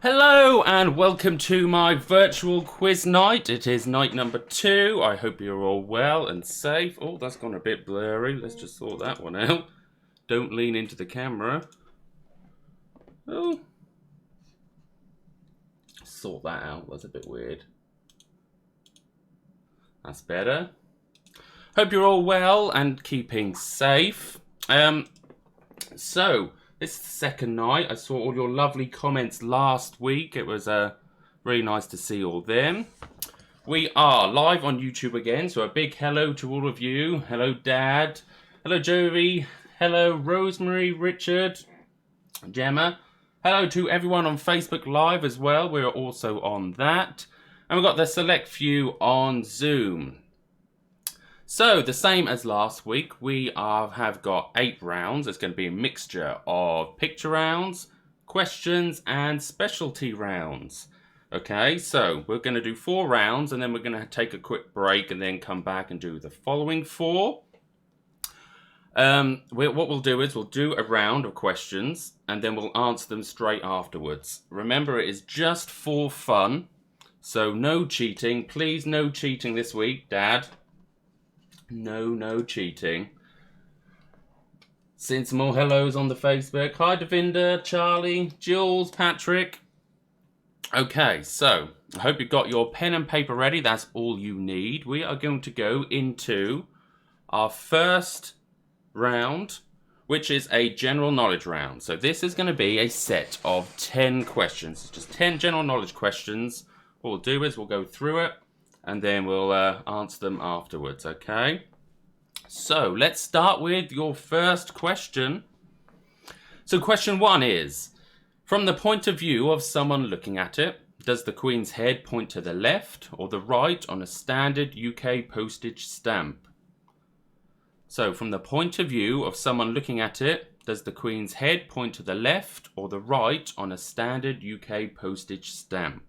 Hello and welcome to my virtual quiz night. It is night number 2. I hope you're all well and safe. Oh, that's gone a bit blurry. Let's just sort that one out. Don't lean into the camera. Oh. Sort that out. That's a bit weird. That's better. Hope you're all well and keeping safe. So, this is the second night. I saw all your lovely comments last week. It was really nice to see all them. We are live on YouTube again, so a big hello to all of you. Hello, Dad. Hello, Jovi. Hello, Rosemary, Richard, Gemma. Hello to everyone on Facebook Live as well. We're also on that. And we've got the select few on Zoom. So, the same as last week, we have got 8 rounds. It's going to be a mixture of picture rounds, questions, and specialty rounds. Okay, so we're going to do 4 rounds, and then we're going to take a quick break and then come back and do the following 4. What we'll do is we'll do a round of questions, and then we'll answer them straight afterwards. Remember, it is just for fun, so no cheating. Please, no cheating this week, Dad. No cheating. Seeing some more hellos on the Facebook. Hi, Devinda, Charlie, Jules, Patrick. Okay, so I hope you've got your pen and paper ready. That's all you need. We are going to go into our first round, which is a general knowledge round. So this is going to be a set of 10 questions. It's just 10 general knowledge questions. What we'll do is we'll go through it, and then we'll answer them afterwards, okay? So, let's start with your first question. So, question 1 is, from the point of view of someone looking at it, does the Queen's head point to the left or the right on a standard UK postage stamp? So, from the point of view of someone looking at it, does the Queen's head point to the left or the right on a standard UK postage stamp?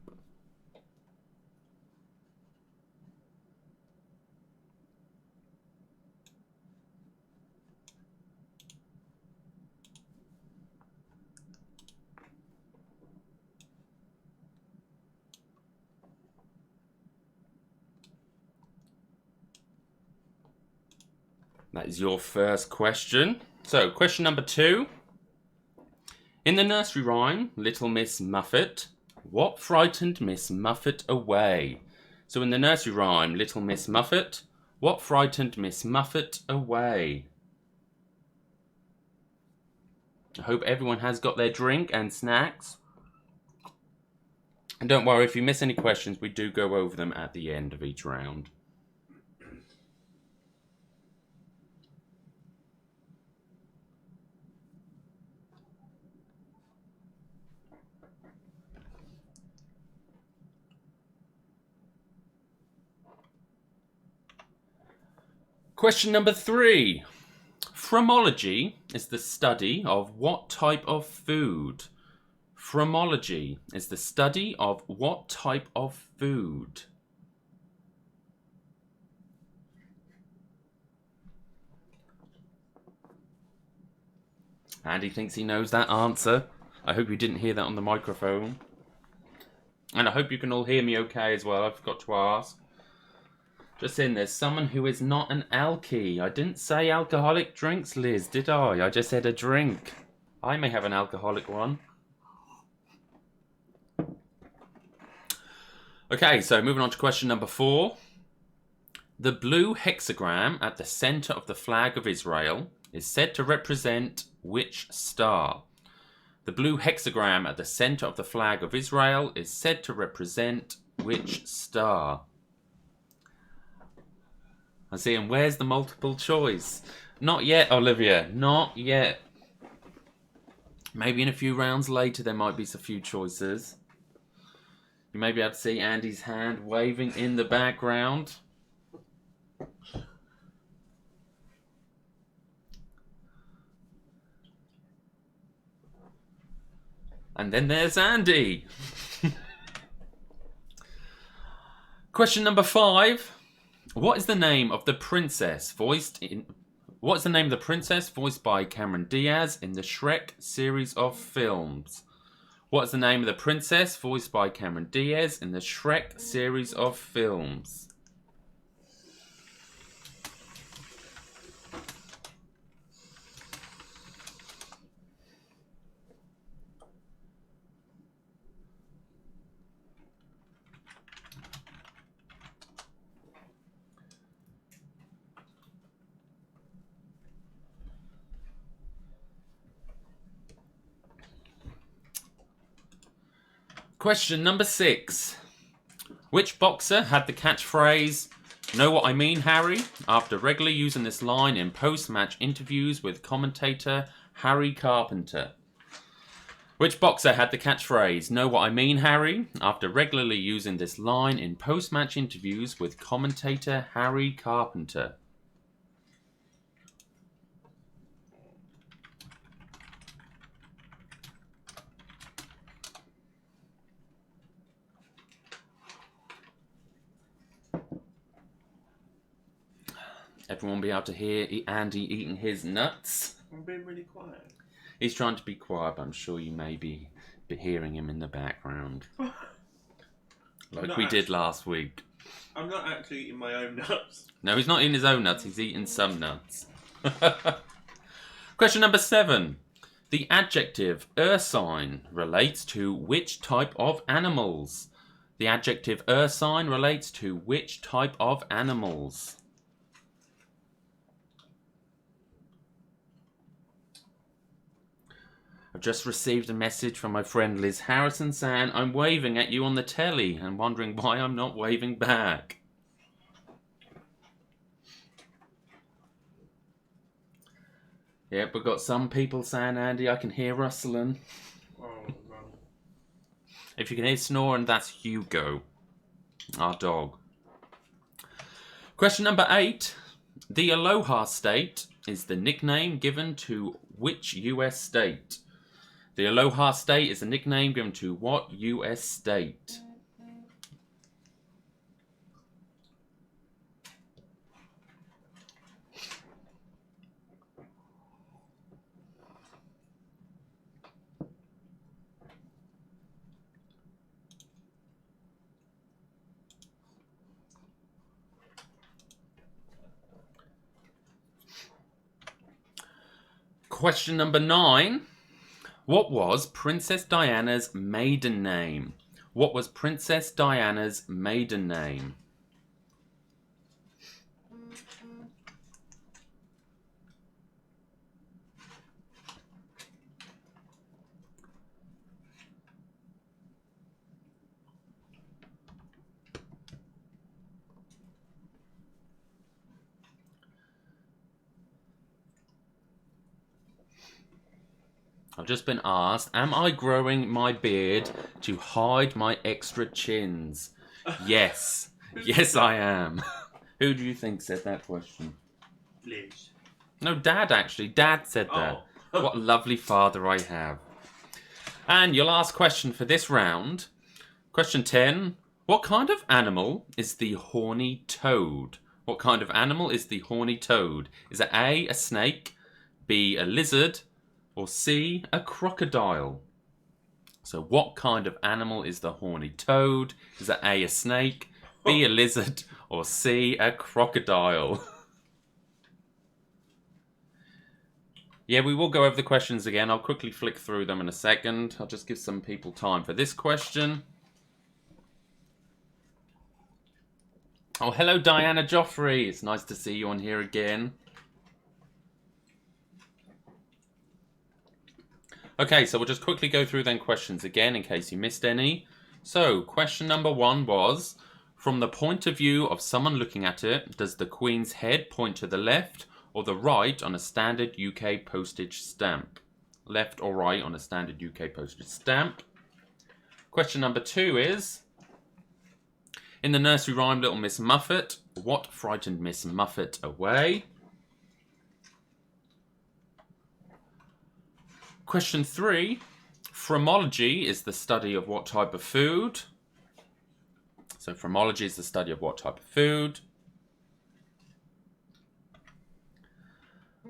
That is your first question. So, question number 2. In the nursery rhyme, Little Miss Muffet, what frightened Miss Muffet away? So, in the nursery rhyme, Little Miss Muffet, what frightened Miss Muffet away? I hope everyone has got their drink and snacks. And don't worry, if you miss any questions, we do go over them at the end of each round. Question number 3. Phromology is the study of what type of food? Phromology is the study of what type of food? Andy thinks he knows that answer. I hope you didn't hear that on the microphone. And I hope you can all hear me okay as well. I forgot to ask. Just in, there's someone who is not an alkie. I didn't say alcoholic drinks, Liz, did I? I just said a drink. I may have an alcoholic one. Okay, so moving on to question number 4. The blue hexagram at the center of the flag of Israel is said to represent which star? The blue hexagram at the center of the flag of Israel is said to represent which star? I see, and where's the multiple choice? Not yet, Olivia. Not yet. Maybe in a few rounds later there might be a few choices. You may be able to see Andy's hand waving in the background. And then there's Andy. Question number 5. What is the name of the princess voiced by Cameron Diaz in the Shrek series of films? What is the name of the princess voiced by Cameron Diaz in the Shrek series of films? Question number 6. Which boxer had the catchphrase, "Know what I mean, Harry?" after regularly using this line in post-match interviews with commentator Harry Carpenter? Which boxer had the catchphrase, "Know what I mean, Harry?" after regularly using this line in post-match interviews with commentator Harry Carpenter? Everyone will be able to hear Andy eating his nuts. I'm being really quiet. He's trying to be quiet, but I'm sure you may be hearing him in the background. Like we did last week. I'm not actually eating my own nuts. No, he's not eating his own nuts. He's eating some nuts. Question number 7. The adjective ursine relates to which type of animals? The adjective ursine relates to which type of animals? I've just received a message from my friend Liz Harrison saying I'm waving at you on the telly and wondering why I'm not waving back. Yep, we've got some people saying, Andy, I can hear rustling. Oh, no. If you can hear snoring, that's Hugo, our dog. Question number 8. The Aloha State is the nickname given to which US state? The Aloha State is a nickname given to what US state? Question number 9. What was Princess Diana's maiden name? What was Princess Diana's maiden name? I've just been asked, am I growing my beard to hide my extra chins? Yes. Yes, I am. Who do you think said that question? Liz. No, Dad, actually. Dad said that. Oh. What a lovely father I have. And your last question for this round. Question 10. What kind of animal is the horny toad? What kind of animal is the horny toad? Is it A, a snake, B, a lizard, or C, a crocodile? So what kind of animal is the horny toad? Is it A, a snake, B, a lizard, or C, a crocodile? Yeah, we will go over the questions again. I'll quickly flick through them in a second. I'll just give some people time for this question. Oh, hello, Diana Joffrey. It's nice to see you on here again. Okay, so we'll just quickly go through then questions again in case you missed any. So, question number 1 was, from the point of view of someone looking at it, does the Queen's head point to the left or the right on a standard UK postage stamp? Left or right on a standard UK postage stamp. Question number 2 is, in the nursery rhyme Little Miss Muffet, what frightened Miss Muffet away? Question 3. Phrenology is the study of what type of food? So phrenology is the study of what type of food?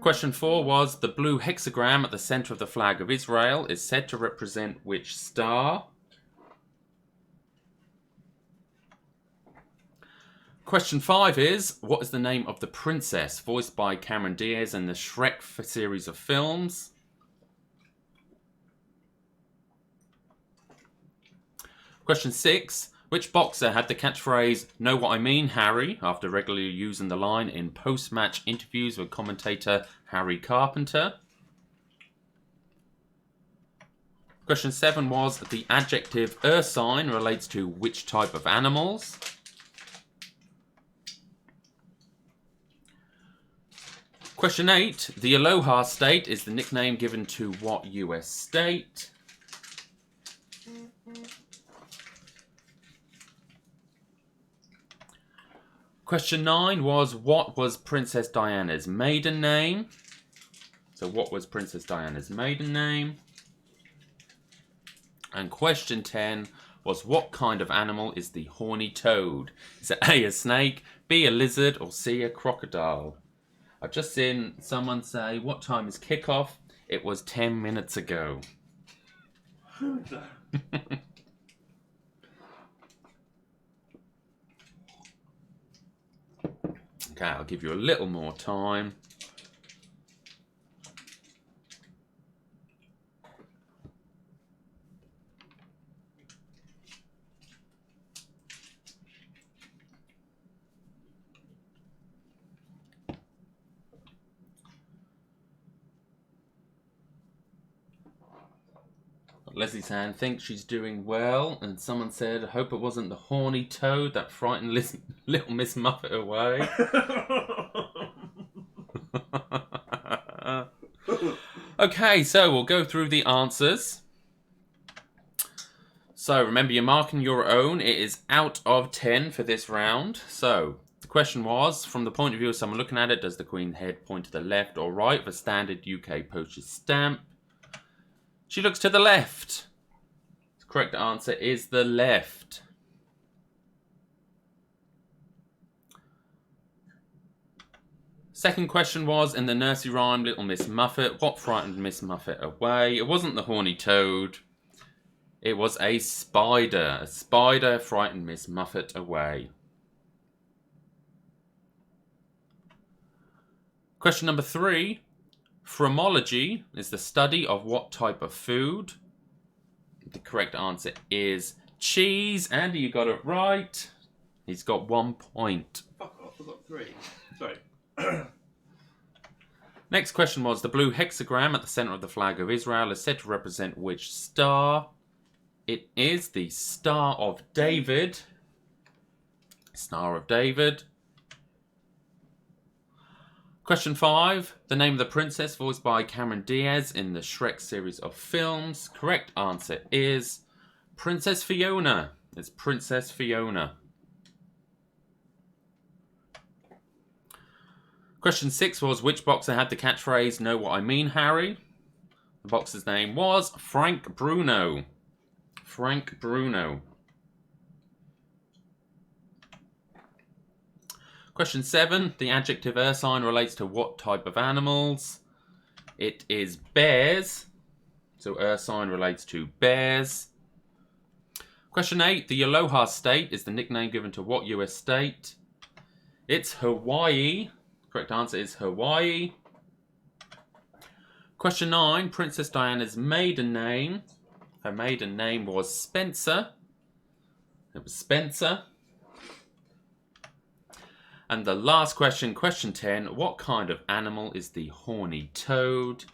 Question 4 was the blue hexagram at the centre of the flag of Israel is said to represent which star? Question 5 is, what is the name of the princess voiced by Cameron Diaz in the Shrek series of films? Question 6, which boxer had the catchphrase, "Know what I mean, Harry," after regularly using the line in post-match interviews with commentator Harry Carpenter? Question 7 was, the adjective ursine relates to which type of animals? Question 8, the Aloha State is the nickname given to what US state? Question 9 was, what was Princess Diana's maiden name? So what was Princess Diana's maiden name? And question 10 was, what kind of animal is the horny toad? Is it A, a snake, B, a lizard, or C, a crocodile? I've just seen someone say, what time is kickoff? It was 10 minutes ago. Who's that? Okay, I'll give you a little more time. Leslie's hand thinks she's doing well, and someone said, I hope it wasn't the horny toad that frightened little Miss Muffet away. Okay, so we'll go through the answers. So remember, you're marking your own. It is out of 10 for this round. So the question was, from the point of view of someone looking at it, does the Queen head point to the left or right of a standard UK postage stamp? She looks to the left. The correct answer is the left. Second question was, in the nursery rhyme Little Miss Muffet, what frightened Miss Muffet away? It wasn't the horny toad. It was a spider. A spider frightened Miss Muffet away. Question number 3. Fromology is the study of what type of food? The correct answer is cheese. Andy, you got it right. He's got 1 point. Fuck off, I've got 3. Sorry. Next question was, the blue hexagram at the centre of the flag of Israel is said to represent which star? It is the Star of David. Star of David. Question 5. The name of the princess voiced by Cameron Diaz in the Shrek series of films. Correct answer is Princess Fiona. It's Princess Fiona. Question 6 was, which boxer had the catchphrase, "Know what I mean, Harry"? The boxer's name was Frank Bruno. Frank Bruno. Question 7. The adjective ursine relates to what type of animals? It is bears. So ursine relates to bears. Question 8. The Aloha State is the nickname given to what US state? It's Hawaii. Correct answer is Hawaii. Question 9. Princess Diana's maiden name. Her maiden name was Spencer. It was Spencer. And the last question, question 10. What kind of animal is the horny toad?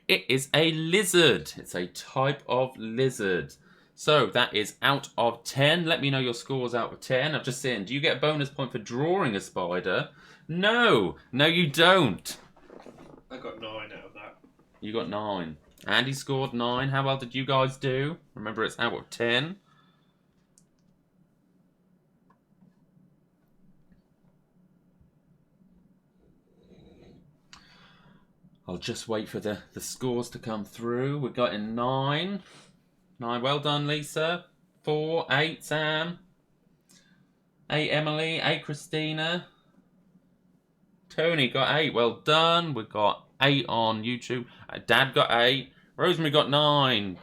It is a lizard. It's a type of lizard. So that is out of 10. Let me know your scores out of 10. I've just seen, do you get a bonus point for drawing a spider? No. No, you don't. I got 9 out of that. You got 9. Andy scored 9. How well did you guys do? Remember, it's out of 10. I'll just wait for the scores to come through. We've got in 9. 9, well done, Lisa. 4, 8, Sam. 8, Emily. 8, Christina. Tony got 8. Well done. We got 8 on YouTube. Dad got 8. Rosemary got 9.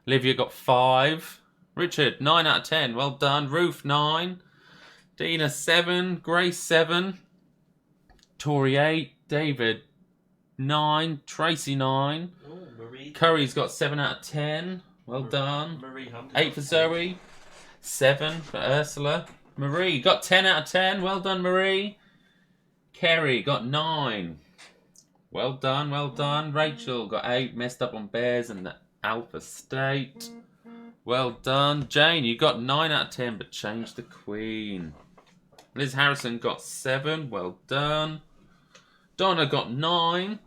Olivia got 5. Richard, 9 out of 10. Well done. Ruth, 9. Dina, 7. Grace, 7. Tori, 8. David, 9. Tracy, 9. Oh, Marie. Curry's got 7 out of 10. Well done. Marie Hunter. 8 for Zoe. 7 for Ursula. Marie got 10 out of 10. Well done, Marie. Kerry got 9. Well done, well done. Rachel got 8. Messed up on Bears and the Alpha State. Well done. Jane, you got 9 out of 10, but changed the Queen. Liz Harrison got 7. Well done. Donna got 9.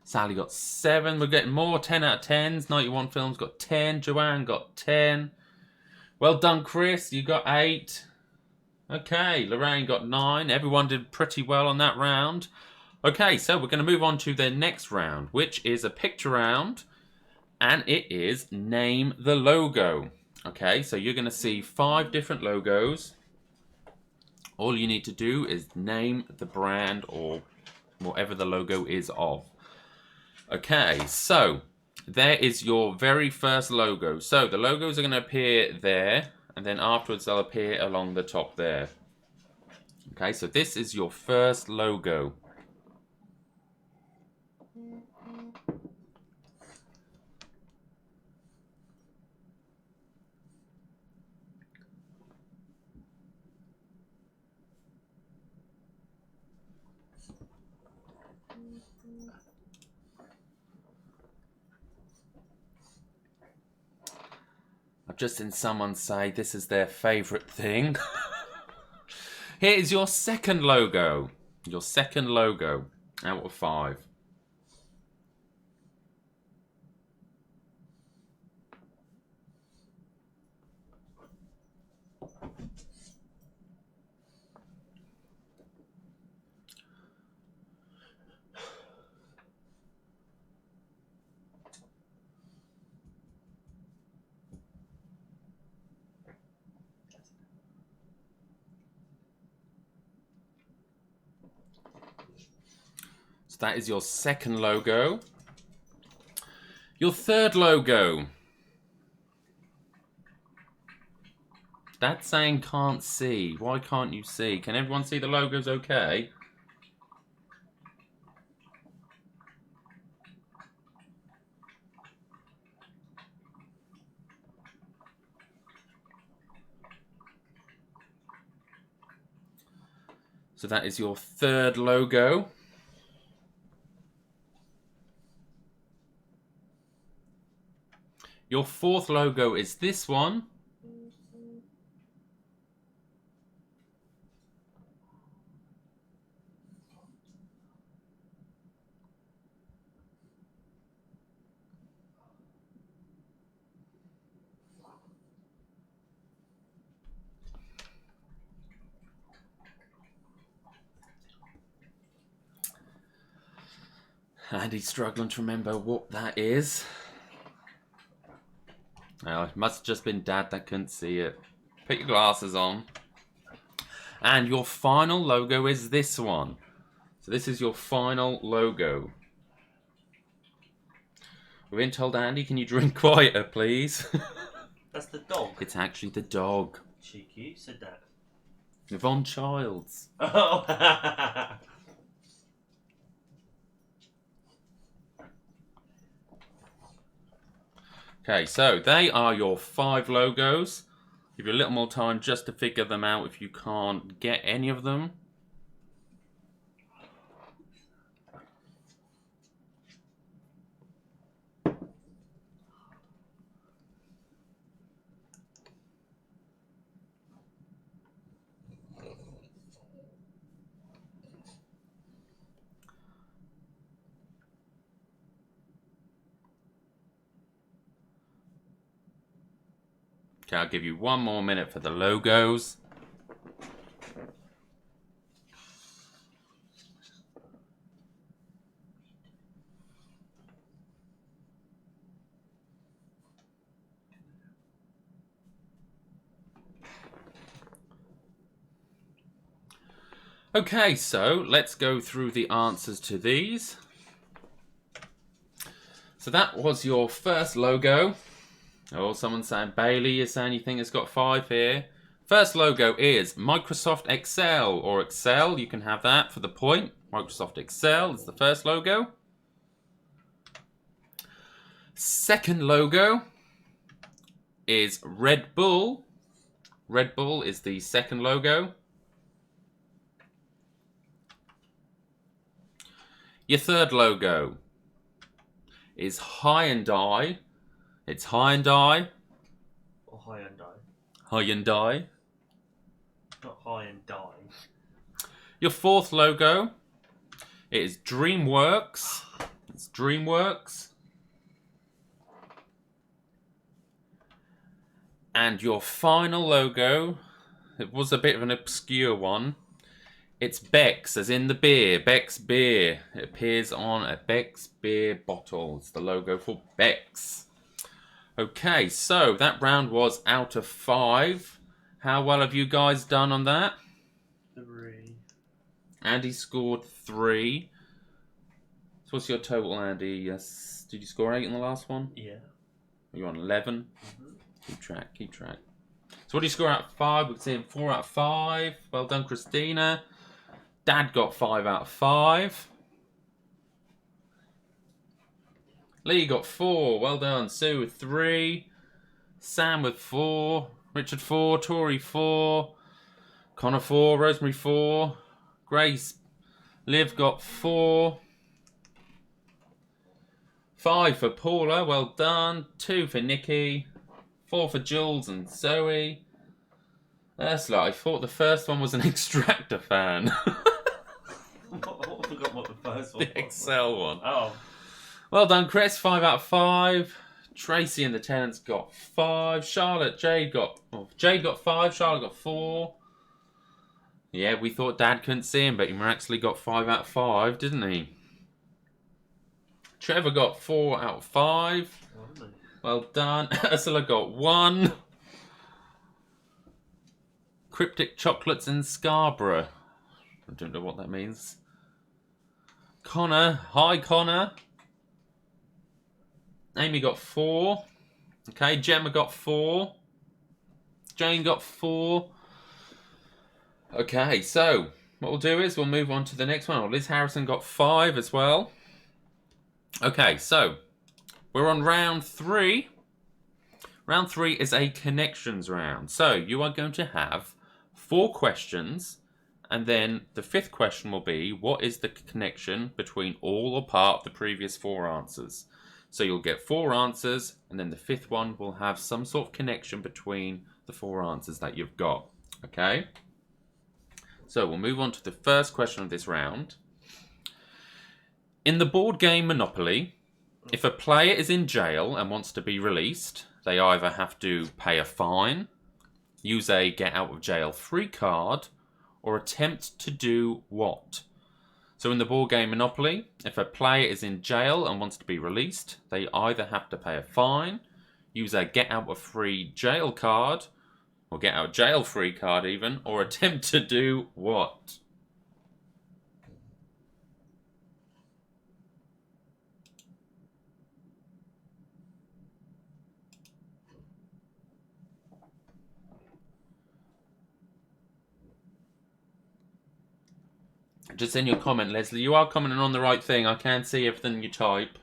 Sally got 7. We're getting more 10 out of 10s. 91 Films got 10. Joanne got 10. Well done, Chris. You got 8. Okay, Lorraine got 9. Everyone did pretty well on that round. Okay, so we're going to move on to the next round, which is a picture round. And it is Name the Logo. Okay, so you're going to see 5 different logos. All you need to do is name the brand or whatever the logo is of. Okay, so there is your very first logo. So the logos are going to appear there, and then afterwards they'll appear along the top there. Okay, so this is your first logo. I've just seen someone say this is their favourite thing. Here is your second logo. Your second logo out of 5. So that is your second logo. Your third logo. That's saying can't see. Why can't you see? Can everyone see the logos okay? So that is your third logo. Your fourth logo is this one. Andy's struggling to remember what that is. Well, it must have just been Dad that couldn't see it. Put your glasses on. And your final logo is this one. So this is your final logo. We've been told, Andy, can you drink quieter, please? That's the dog. It's actually the dog. Cheeky, you said that. Yvonne Childs. Oh. Okay, so they are your 5 logos. Give you a little more time just to figure them out if you can't get any of them. Okay, I'll give you 1 more minute for the logos. Okay, so let's go through the answers to these. So that was your first logo. Oh, someone's saying Bailey, you're saying you think it's got 5 here. First logo is Microsoft Excel or Excel. You can have that for the point. Microsoft Excel is the first logo. Second logo is Red Bull. Red Bull is the second logo. Your third logo is Hyundai. It's Hyundai. Or Hyundai. Hyundai. Not Hyundai. Your fourth logo is DreamWorks. It's DreamWorks. And your final logo, it was a bit of an obscure one. It's Beck's, as in the beer. Beck's beer. It appears on a Beck's beer bottle. It's the logo for Beck's. Okay, so that round was out of 5. How well have you guys done on that? 3. Andy scored 3. So what's your total, Andy? Yes. Did you score 8 in the last one? Yeah. You're on 11. Mm-hmm. Keep track, keep track. So what do you score out of 5? We can see him 4 out of 5. Well done, Christina. Dad got 5 out of 5. Lee got 4. Well done. Sue with 3. Sam with 4. Richard 4. Tori 4. Connor 4. Rosemary 4. Grace. Liv got 4. 5 for Paula. Well done. 2 for Nikki. 4 for Jules and Zoe. Ursula, I thought the first one was an Extractor fan. I forgot what the first one was. The Excel one. Oh. Well done, Chris. 5 out of 5. Tracy and the Tenants got 5. Charlotte, Jade got 5. Charlotte got 4. Yeah, we thought Dad couldn't see him, but he actually got 5 out of 5, didn't he? Trevor got 4 out of 5. Well done. Ursula got 1. Cryptic Chocolates in Scarborough. I don't know what that means. Connor. Hi, Connor. Amy got 4. Okay, Gemma got 4. Jane got 4. Okay, so what we'll do is we'll move on to the next one. Liz Harrison got 5 as well. Okay, so we're on round 3. Round 3 is a connections round. So you are going to have 4 questions, and then the 5th question will be, what is the connection between all or part of the previous 4 answers? So you'll get 4 answers, and then the 5th one will have some sort of connection between the 4 answers that you've got. Okay? So we'll move on to the first question of this round. In the board game Monopoly, if a player is in jail and wants to be released, they either have to pay a fine, use a get out of jail free card, or attempt to do what? So in the board game Monopoly, if a player is in jail and wants to be released, they either have to pay a fine, use a get out of free jail card, or get out of jail free card even, or attempt to do what? Just in your comment, Leslie. You are commenting on the right thing. I can see everything you type.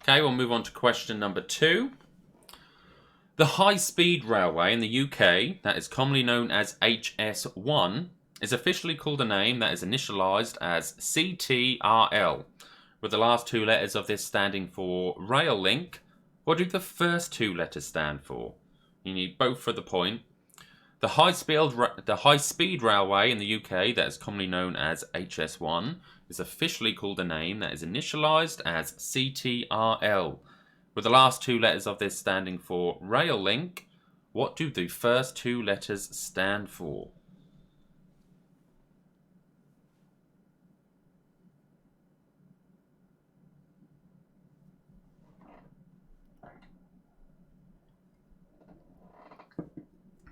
Okay, we'll move on to question number 2. The high-speed railway in the UK, that is commonly known as HS1, is officially called a name that is initialised as CTRL, with the last 2 letters of this standing for Rail Link. What do the first 2 letters stand for? You need both for the point. The high-speed railway in the UK, that is commonly known as HS1, is officially called a name that is initialised as CTRL, with the last 2 letters of this standing for Rail Link. What do the first two letters stand for?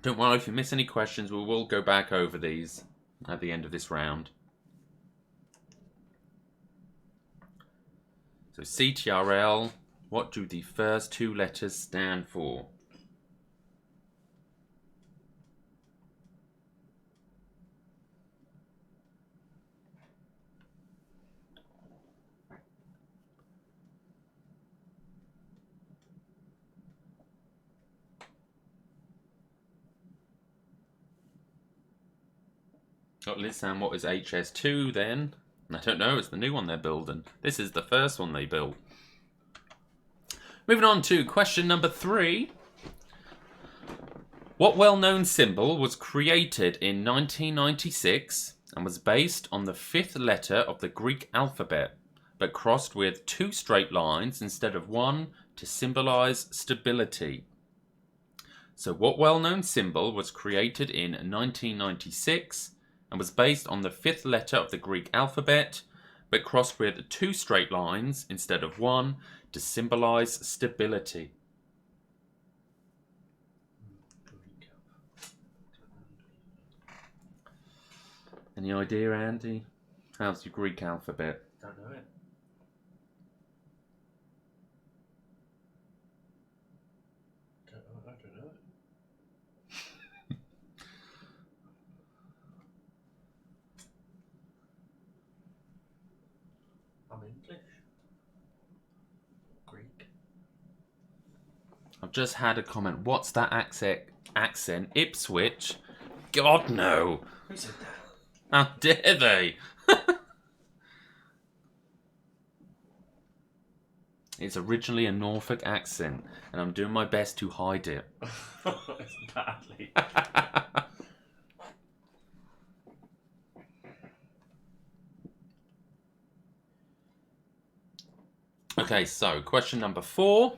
Don't worry, if you miss any questions, we will go back over these at the end of this round. So CTRL, what do the first two letters stand for? Got Lisan, what is HS2 then? I don't know, it's the new one they're building. This is the first one they built. Moving on to question number 3. What well-known symbol was created in 1996 and was based on the 5th letter of the Greek alphabet, but crossed with 2 straight lines instead of 1 to symbolize stability? So what well-known symbol was created in 1996 and was based on the 5th letter of the Greek alphabet, but crossed with 2 straight lines instead of 1 to symbolize stability? Any idea, Andy? How's your Greek alphabet? Don't know it. I don't know it. I'm English. Greek. I've just had a comment. What's that accent? Ipswich? God, no. Who said that? How dare they? It's originally a Norfolk accent, and I'm doing my best to hide it. It's badly. Okay, so question number 4.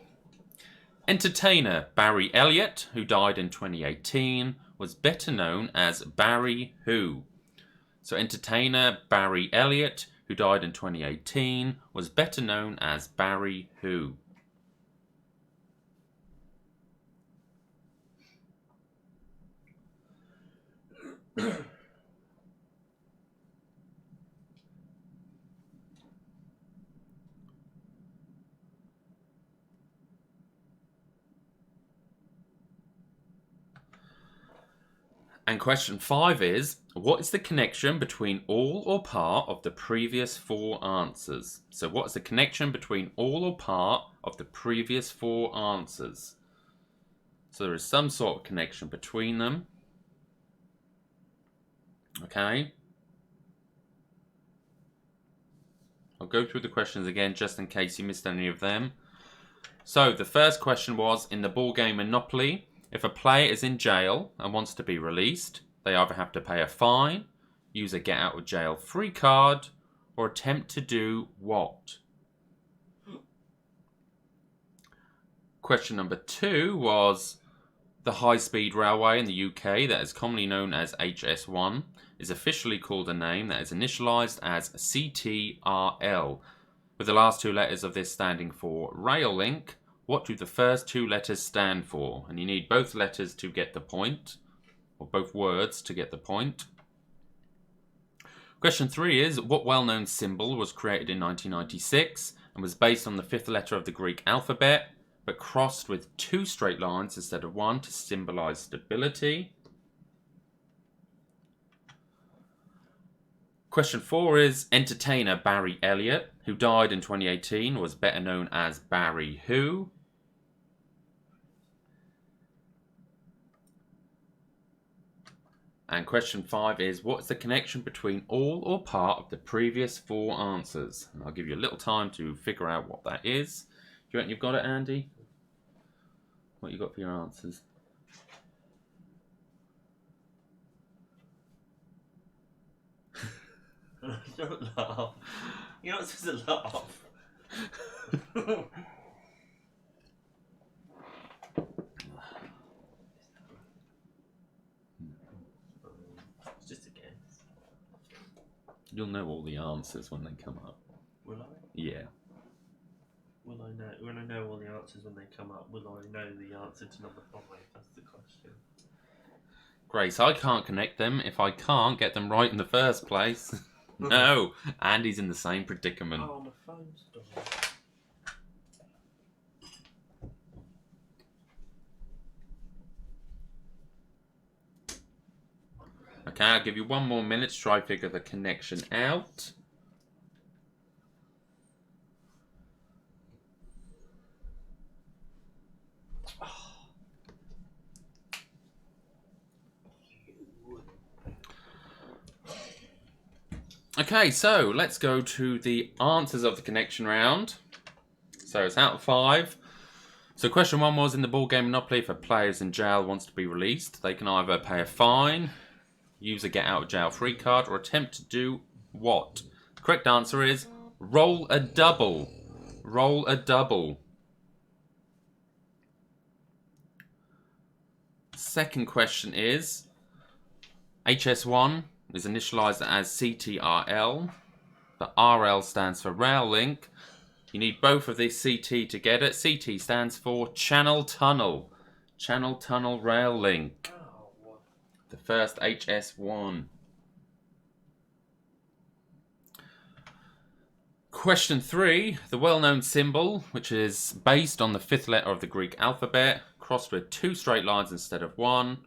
Entertainer Barry Elliott, who died in 2018, was better known as Barry who? So entertainer Barry Elliott, who died in 2018, was better known as Barry who? And question 5 is, what is the connection between all or part of the previous 4 answers? So what is the connection between all or part of the previous 4 answers? So there is some sort of connection between them. Okay. I'll go through the questions again just in case you missed any of them. So the first question was, in the ball game Monopoly, if a player is in jail and wants to be released, they either have to pay a fine, use a get out of jail free card, or attempt to do what? Question number 2 was, the high-speed railway in the UK that is commonly known as HS1 is officially called a name that is initialised as CTRL, with the last 2 letters of this standing for Rail Link. What do the first 2 letters stand for? And you need both letters to get the point, or both words to get the point. Question 3 is, what well-known symbol was created in 1996 and was based on the 5th letter of the Greek alphabet, but crossed with 2 straight lines instead of 1 to symbolise stability? Question 4 is, entertainer Barry Elliott, who died in 2018, was better known as Barry who? And question 5 is, what's the connection between all or part of the previous 4 answers? And I'll give you a little time to figure out what that is. Do you reckon you've got it, Andy? What you got for your answers? Don't laugh. You're not supposed to laugh. You'll know all the answers when they come up. Will I? Yeah. Will I know? When I know all the answers when they come up, will I know the answer to number 5? That's the question. Grace, I can't connect them if I can't get them right in the first place. No, Andy's in the same predicament. Oh, my phone's died. Okay, I'll give you 1 more minute to try to figure the connection out. Okay, so let's go to the answers of the connection round. So it's out of 5. So question 1 was, in the board game Monopoly, if a player's in jail wants to be released, they can either pay a fine, use a get out of jail free card, or attempt to do what? The correct answer is roll a double. Roll a double. Second question is, HS1 is initialized as CTRL. The RL stands for rail link. You need both of these CT to get it. CT stands for channel tunnel. Channel tunnel rail link. The first HS1. Question 3. The well-known symbol, which is based on the 5th letter of the Greek alphabet, crossed with 2 straight lines instead of 1,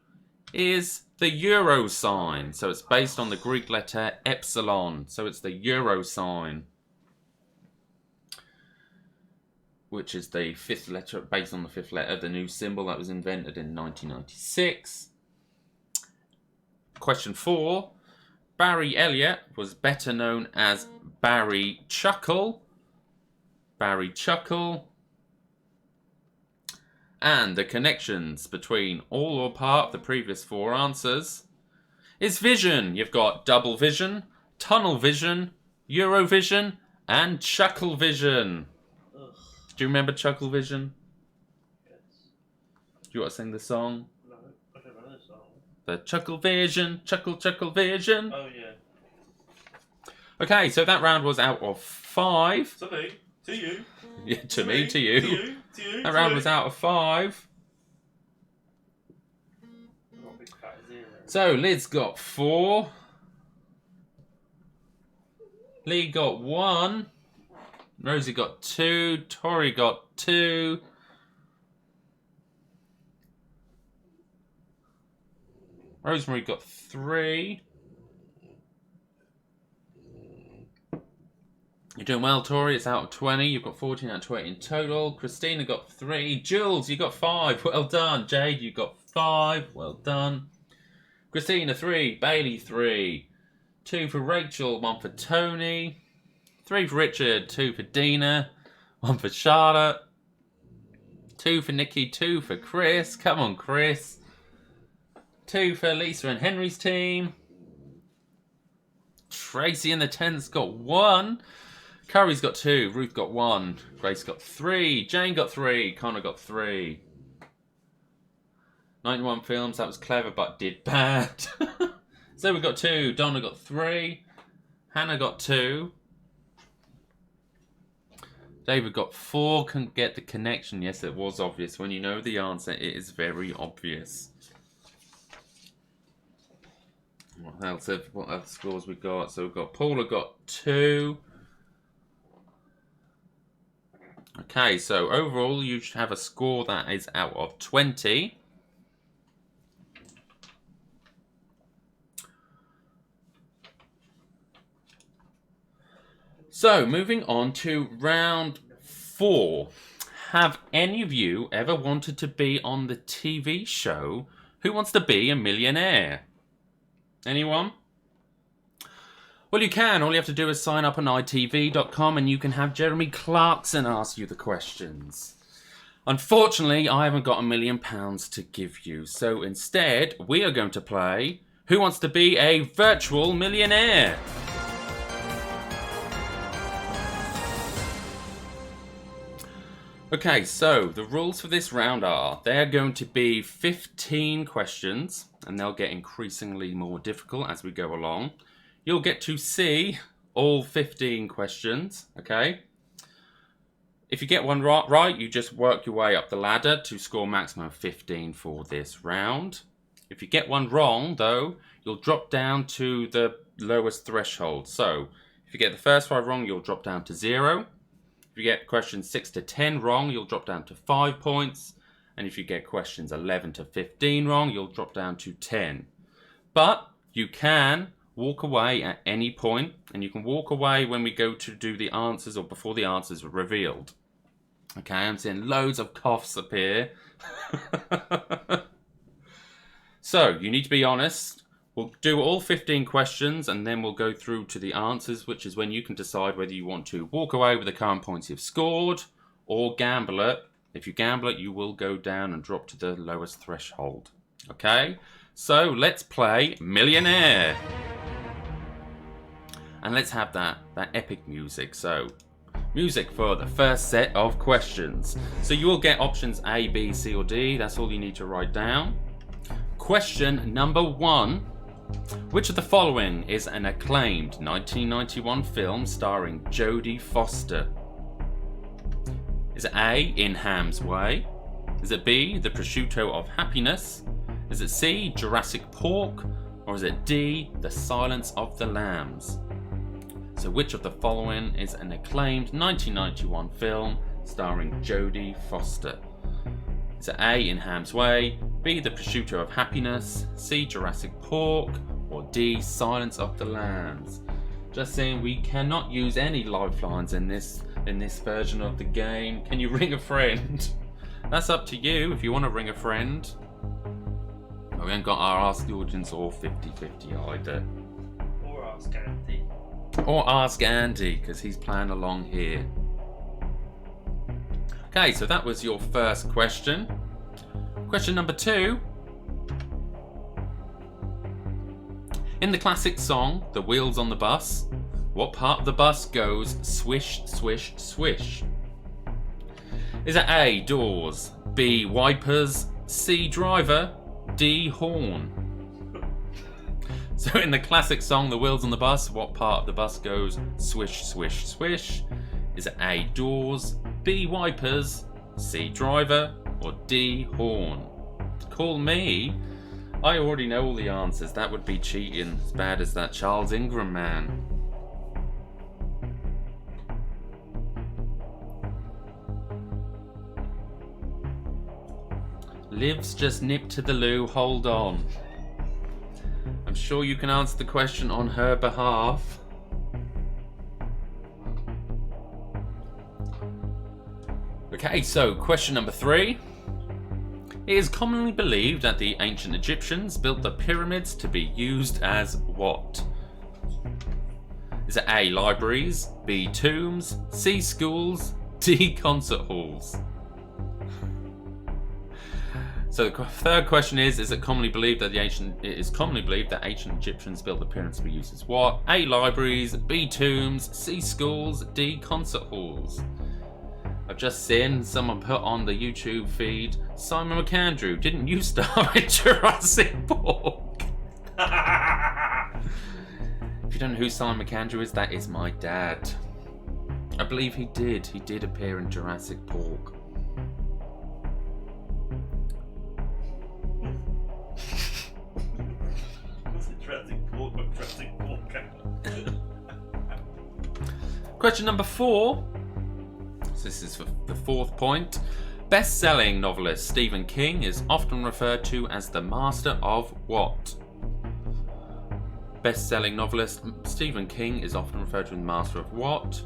is the euro sign. So it's based on the Greek letter epsilon. So it's the euro sign, which is the 5th letter, based on the 5th letter, the new symbol that was invented in 1996. Question 4. Barry Elliott was better known as Barry Chuckle. Barry Chuckle. And the connections between all or part of the previous 4 answers is vision. You've got double vision, tunnel vision, Eurovision, and Chuckle vision. Ugh. Do you remember Chuckle vision? Yes. Do you want to sing the song? No, I don't know the song. The Chuckle vision, chuckle, chuckle vision. Oh, yeah. Okay, so that round was out of 5. To me. To you. Yeah, to me, to you. To you. To you. That round was out of 5. Not a big fat 0. So Liz got 4. Lee got 1. Rosie got 2. Tori got 2. Rosemary got 3. You're doing well, Tori. It's out of 20. You've got 14 out of 20 in total. Christina got 3. Jules, you got 5. Well done. Jade, you got 5. Well done. Christina, 3. Bailey, 3. 2 for Rachel. 1 for Tony. 3 for Richard. 2 for Dina. 1 for Charlotte. 2 for Nikki. 2 for Chris. Come on, Chris. 2 for Lisa and Henry's team. Tracy in the 10's got 1. Curry's got 2. Ruth got 1. Grace got 3. Jane got 3. Connor got 3. 91 films. That was clever, but did bad. So we got 2. Donna got 3. Hannah got 2. David got 4. Couldn't get the connection. Yes, it was obvious. When you know the answer, it is very obvious. What other scores we got? So we've got Paula got 2. Okay, so overall you should have a score that is out of 20. So moving on to round 4. Have any of you ever wanted to be on the TV show Who Wants to Be a Millionaire? Anyone? Well, you can. All you have to do is sign up on itv.com and you can have Jeremy Clarkson ask you the questions. Unfortunately, I haven't got £1 million to give you. So instead, we are going to play Who Wants to Be a Virtual Millionaire? Okay, so the rules for this round are, they're going to be 15 questions, and they'll get increasingly more difficult as we go along. you'll get to see all 15 questions, okay? If you get one right, you just work your way up the ladder to score maximum of 15 for this round. If you get one wrong, though, you'll drop down to the lowest threshold. So, if you get the first 5 wrong, you'll drop down to 0. If you get questions 6 to 10 wrong, you'll drop down to 5 points. And if you get questions 11 to 15 wrong, you'll drop down to 10. But you can walk away at any point, and you can walk away when we go to do the answers or before the answers are revealed. Okay, I'm seeing loads of coughs appear. So, you need to be honest. We'll do all 15 questions and then we'll go through to the answers, which is when you can decide whether you want to walk away with the current points you've scored or gamble it. If you gamble it, you will go down and drop to the lowest threshold. Okay, so let's play Millionaire. And let's have that epic music. So, music for the first set of questions. So you will get options A, B, C or D. That's all you need to write down. Question number 1. Which of the following is an acclaimed 1991 film starring Jodie Foster? Is it A, In Ham's Way? Is it B, The Prosciutto of Happiness? Is it C, Jurassic Pork? Or is it D, The Silence of the Lambs? So which of the following is an acclaimed 1991 film starring Jodie Foster? Is it A, In Ham's Way, B, The Prosciutto of Happiness, C, Jurassic Pork, or D, Silence of the Lambs? Just saying, we cannot use any lifelines in this version of the game. Can you ring a friend? That's up to you if you want to ring a friend. We haven't got our Ask the Audience or 50-50 either. Or ask Andy. Or ask Andy, because he's playing along here. Okay, so that was your first question. Question number 2. In the classic song, The Wheels on the Bus, what part of the bus goes swish, swish, swish? Is it A, doors, B, wipers, C, driver, D, horn? So in the classic song, The Wheels on the Bus, what part of the bus goes swish, swish, swish? Is it A, doors, B, wipers, C, driver, or D, horn? Call me. I already know all the answers. That would be cheating, as bad as that Charles Ingram man. Liv's just nipped to the loo, hold on. I'm sure you can answer the question on her behalf. Okay, so question number 3. It is commonly believed that the ancient Egyptians built the pyramids to be used as what? Is it A, libraries, B, tombs, C, schools, D, concert halls? So the third question is it commonly believed that ancient Egyptians built the pyramids to be used as what? A, libraries, B, tombs, C, schools, D, concert halls? I've just seen someone put on the YouTube feed, Simon McAndrew, didn't you star in Jurassic Park? If you don't know who Simon McAndrew is, that is my dad. I believe he did appear in Jurassic Park. Was it Jurassic Park or Jurassic Park? Question number 4. So this is for the 4th point. Best-selling novelist Stephen King is often referred to as the master of what? Best-selling novelist Stephen King is often referred to as the master of what?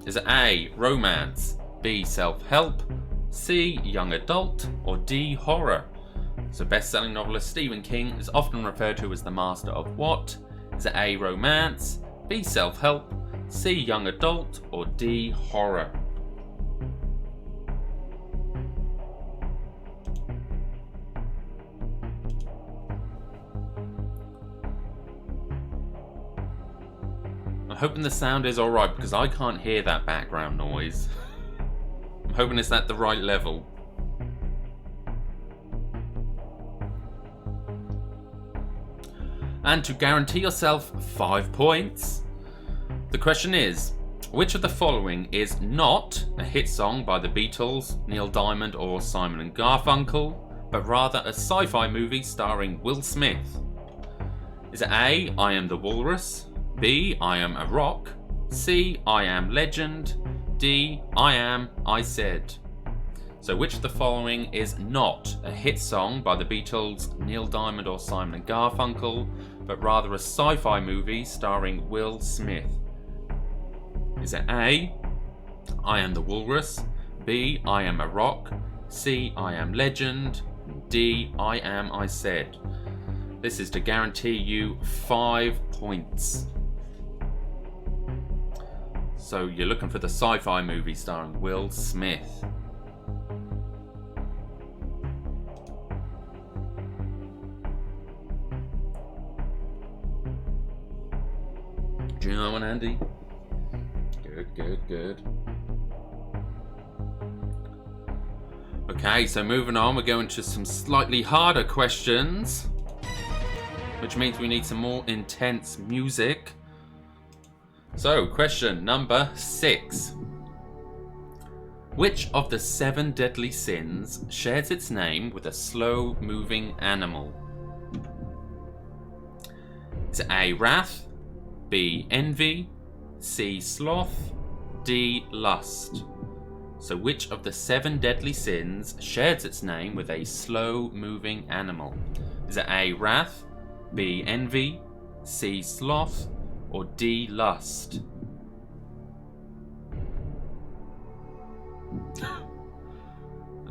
Is it A, romance, B, self-help, C, young adult, or D, horror? So best-selling novelist Stephen King is often referred to as the master of what? Is it A, romance, B, self-help, C, young adult, or D, horror? I'm hoping the sound is alright because I can't hear that background noise. I'm hoping it's at the right level. And to guarantee yourself 5 points, the question is, which of the following is not a hit song by the Beatles, Neil Diamond or Simon and Garfunkel, but rather a sci-fi movie starring Will Smith? Is it A, I Am the Walrus, B, I Am a Rock, C, I Am Legend, D, I Am, I Said? So which of the following is not a hit song by the Beatles, Neil Diamond or Simon and Garfunkel, but rather a sci-fi movie starring Will Smith? Is it A, I Am the Walrus, B, I Am a Rock, C, I Am Legend, D, I Am, I Said? This is to guarantee you 5 points. So you're looking for the sci-fi movie starring Will Smith. Do you know one, Andy? Good. Okay, so moving on, we're going to some slightly harder questions, which means we need some more intense music. So, question number 6. Which of the 7 deadly sins shares its name with a slow-moving animal? Is it A, wrath, B, envy, C, sloth, D, lust? So which of the 7 deadly sins shares its name with a slow-moving animal? Is it A, wrath, B, envy, C, sloth, or D, lust?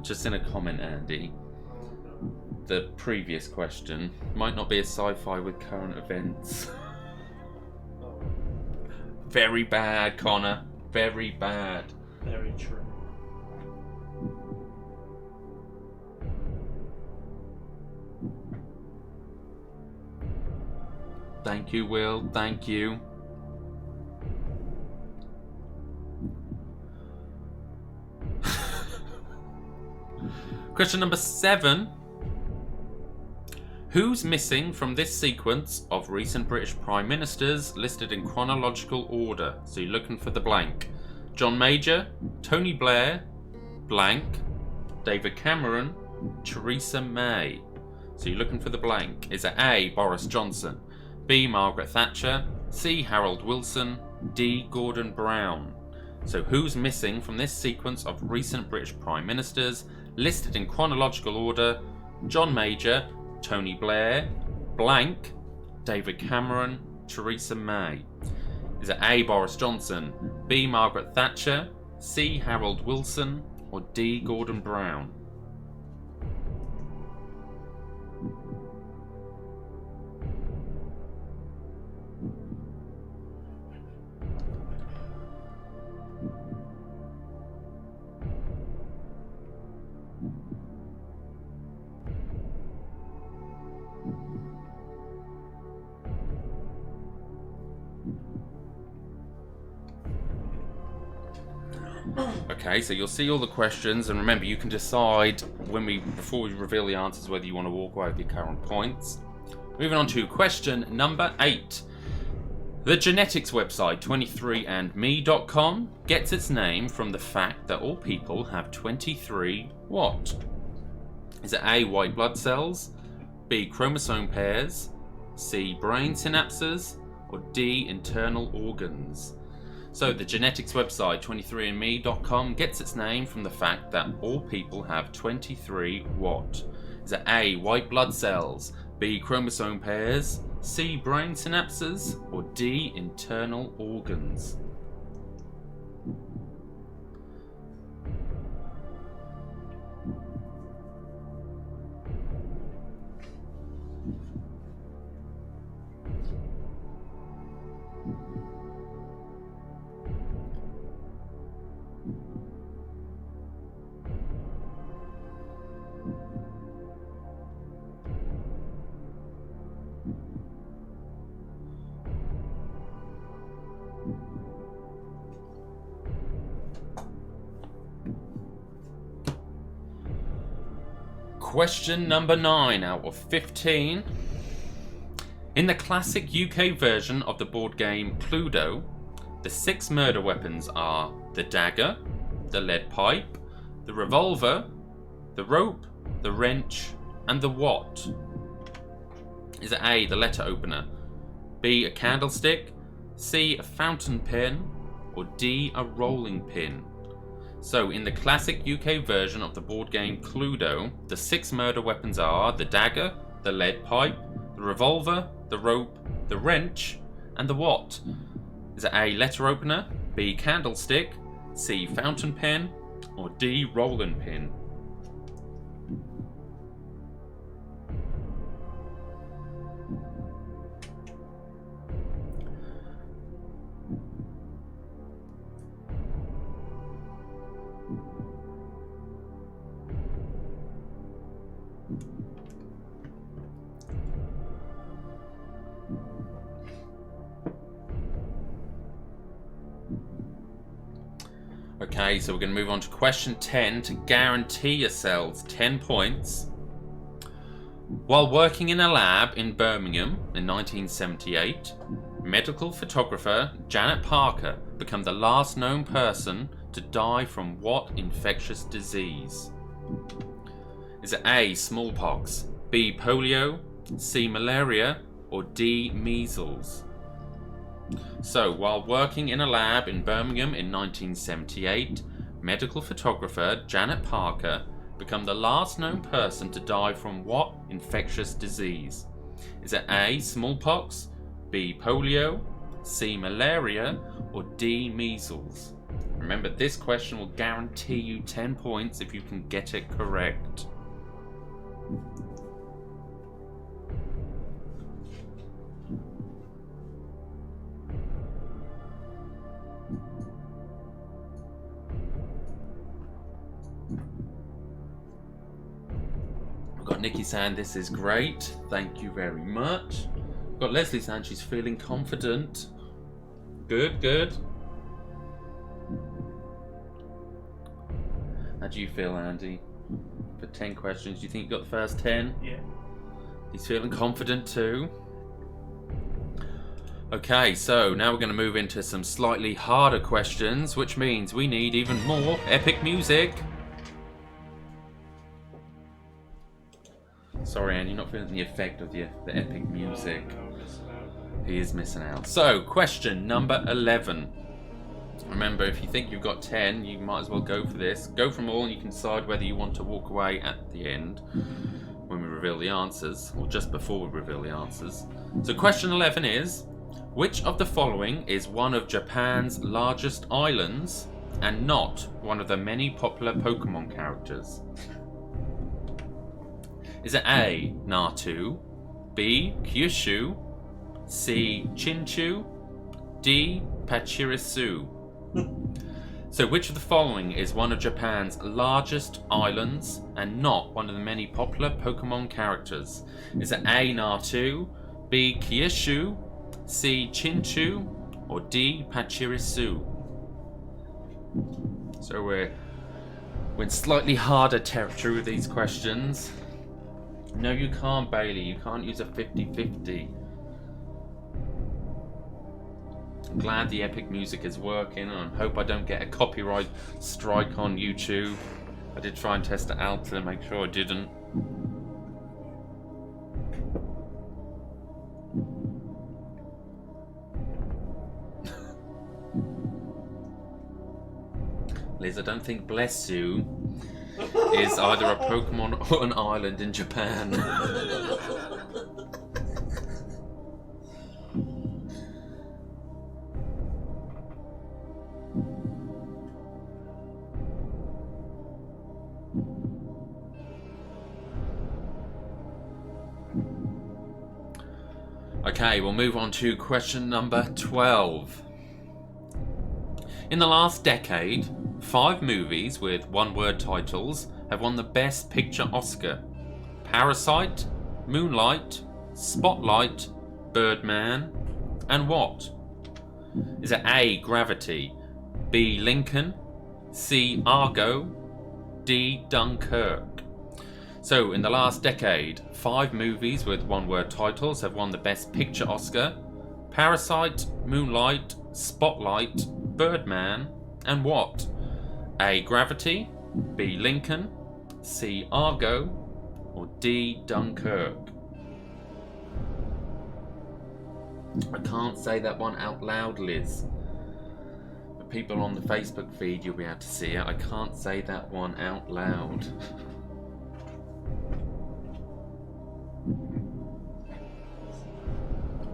Just in a comment, Andy, the previous question might not be a sci-fi with current events. Very bad, Connor. Very bad. Very true. Thank you, Will. Thank you. Question number 7. Who's missing from this sequence of recent British Prime Ministers listed in chronological order? So you're looking for the blank. John Major, Tony Blair, blank, David Cameron, Theresa May. So you're looking for the blank. Is it A, Boris Johnson, B, Margaret Thatcher, C, Harold Wilson, D, Gordon Brown? So who's missing from this sequence of recent British Prime Ministers listed in chronological order? John Major, Tony Blair, blank, David Cameron, Theresa May. Is it A, Boris Johnson, B, Margaret Thatcher, C, Harold Wilson, or D, Gordon Brown? Okay, so you'll see all the questions, and remember, you can decide before we reveal the answers whether you want to walk away with your current points. Moving on to question number 8. The genetics website 23andme.com gets its name from the fact that all people have 23 what? Is it A, white blood cells, B, chromosome pairs, C, brain synapses, or D, internal organs? So the genetics website 23andme.com gets its name from the fact that all people have 23 what? Is it A, white blood cells, B, chromosome pairs, C, brain synapses, or D, internal organs? Question number 9 out of 15. In the classic UK version of the board game Cluedo, the 6 murder weapons are the dagger, the lead pipe, the revolver, the rope, the wrench, and the what? Is it A, the letter opener, B, a candlestick, C, a fountain pen, or D, a rolling pin? So, in the classic UK version of the board game Cluedo, the 6 murder weapons are the dagger, the lead pipe, the revolver, the rope, the wrench, and the what? Is it A, letter opener, B, candlestick, C, fountain pen, or D, rolling pin? Okay, so we're going to move on to question 10 to guarantee yourselves 10 points. While working in a lab in Birmingham in 1978, medical photographer Janet Parker became the last known person to die from what infectious disease? Is it A, smallpox, B, polio, C, malaria, or D, measles? So, while working in a lab in Birmingham in 1978, medical photographer Janet Parker became the last known person to die from what infectious disease? Is it A, smallpox, B, polio, C, malaria, or D, measles? Remember, this question will guarantee you 10 points if you can get it correct. Got Nikki saying this is great. Thank you very much. Got Leslie saying she's feeling confident. Good, good. How do you feel, Andy? For 10 questions, do you think you got the first 10? Yeah. He's feeling confident too. Okay, so now we're going to move into some slightly harder questions, which means we need even more epic music. Sorry, Andy, you're not feeling the effect of the epic music. He is missing out. So, question number 11. Remember, if you think you've got 10, you might as well go for this. Go for them all and you can decide whether you want to walk away at the end when we reveal the answers, or just before we reveal the answers. So question 11 is, which of the following is one of Japan's largest islands and not one of the many popular Pokemon characters? Is it A, Natu, B, Kyushu, C, Chinchu, D, Pachirisu? So which of the following is one of Japan's largest islands and not one of the many popular Pokemon characters? Is it A, Natu, B, Kyushu, C, Chinchu, or D, Pachirisu? So we're in slightly harder territory with these questions. No, you can't, Bailey. You can't use a 50-50. I'm glad the epic music is working, and I hope I don't get a copyright strike on YouTube. I did try and test it out to make sure I didn't. Liz, I don't think Bless You is either a Pokemon or an island in Japan. Okay, we'll move on to question number 12. In the last decade, 5 movies with one-word titles have won the Best Picture Oscar. Parasite, Moonlight, Spotlight, Birdman, and what? Is it A, Gravity, B, Lincoln, C, Argo, D, Dunkirk? So, in the last decade, 5 movies with one-word titles have won the Best Picture Oscar: Parasite, Moonlight, Spotlight, Birdman, and what? A. Gravity, B. Lincoln, C. Argo, or D. Dunkirk? I can't say that one out loud, Liz. The people on the Facebook feed, you'll be able to see it. I can't say that one out loud.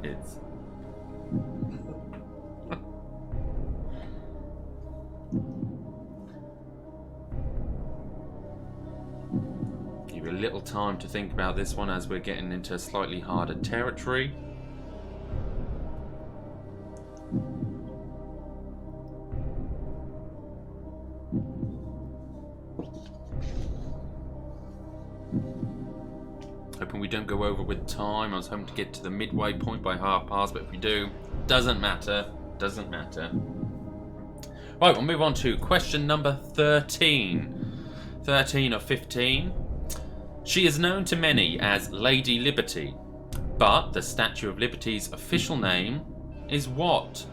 It's... Give you a little time to think about this one as we're getting into slightly harder territory. Hoping we don't go over with time. I was hoping to get to the midway point by past, but if we do, doesn't matter. Doesn't matter. Right, we'll move on to question number 13. 13 of 15. She is known to many as Lady Liberty, but the Statue of Liberty's official name is what?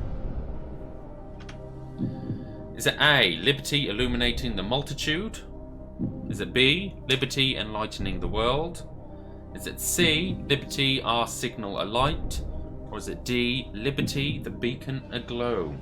Is it A, Liberty illuminating the multitude? Is it B, Liberty enlightening the world? Is it C, Liberty our signal alight? Or is it D, Liberty the beacon aglow?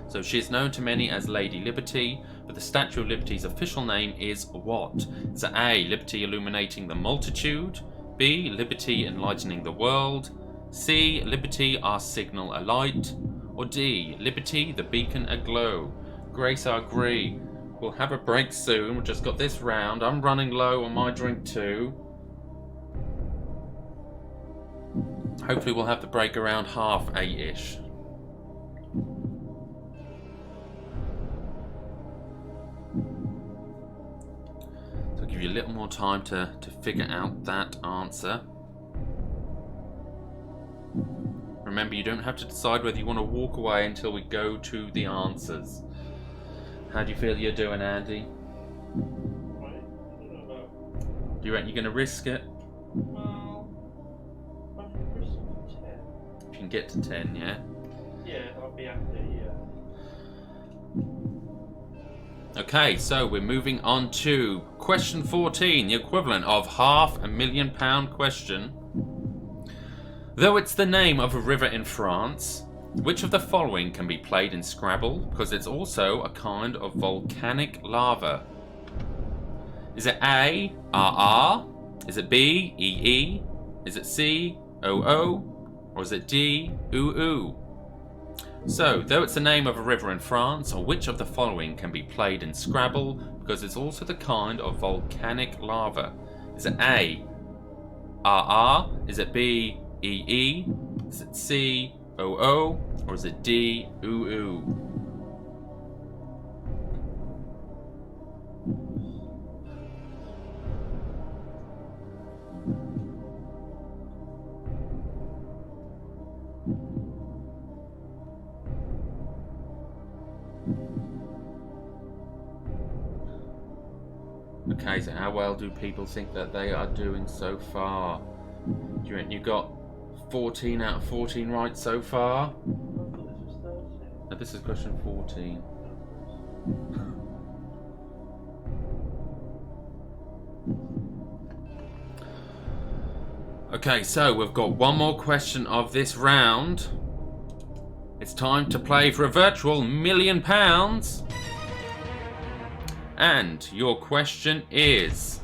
So she is known to many as Lady Liberty, but the Statue of Liberty's official name is what? Is it A, Liberty illuminating the multitude? B, Liberty enlightening the world? C, Liberty our signal alight? Or D, Liberty the beacon aglow? Grace, I agree. We'll have a break soon. We've just got this round. I'm running low on my drink too. Hopefully we'll have the break around 8:30-ish. So I'll give you a little more time to figure out that answer. Remember, you don't have to decide whether you want to walk away until we go to the answers. How do you feel you're doing, Andy? Do you reckon you're going to risk it? Well, I'm risking 10. If you can get to 10, yeah? Yeah, I'll be happy, yeah. Okay, so we're moving on to question 14, the equivalent of £500,000 question. Though it's the name of a river in France, which of the following can be played in Scrabble because it's also a kind of volcanic lava? Is it A, RR? Is it B, EE? Is it C, OO? Or is it D, OO? So, though it's the name of a river in France, which of the following can be played in Scrabble because it's also the kind of volcanic lava? Is it A, RR? Is it B, EE? Is it C, OO? Or is it D, OO? Okay, so how well do people think that they are doing so far? Do you reckon you got 14 out of 14 right so far? I thought this was 13. No, this is question 14. Okay, so we've got one more question of this round. It's time to play for a virtual £1 million. And your question is: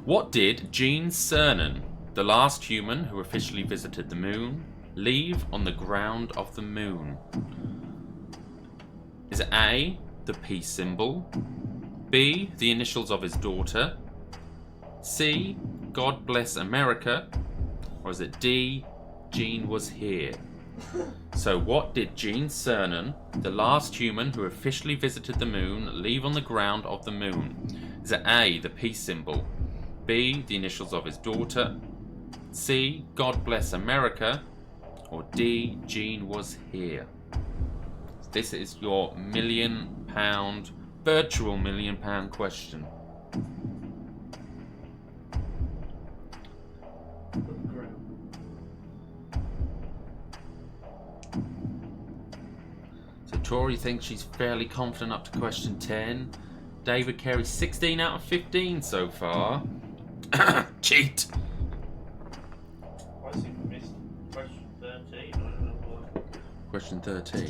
what did Gene Cernan, the last human who officially visited the moon, leave on the ground of the moon? Is it A, the peace symbol? B, the initials of his daughter? C, God bless America? Or is it D, Gene was here? So what did Gene Cernan, the last human who officially visited the moon, leave on the ground of the moon? Is it A, the peace symbol? B, the initials of his daughter? C, God bless America? Or D, Gene was here? This is your £1 million, virtual £1 million question. So Tori thinks she's fairly confident up to question 10. David Carey's 16 out of 15 so far. Cheat! I think we missed question 13. I don't know why. Question 13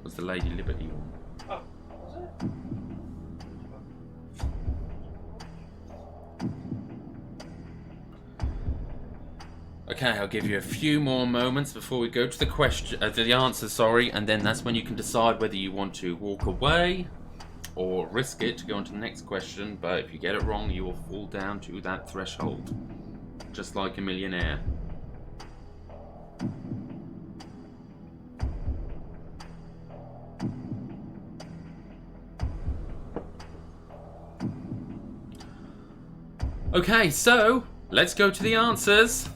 was the Lady Liberty one. Oh, was it? Okay, I'll give you a few more moments before we go to the question, the answer, sorry, and then that's when you can decide whether you want to walk away or risk it to go on to the next question. But if you get it wrong, you will fall down to that threshold, just like a millionaire. Okay, so let's go to the answers.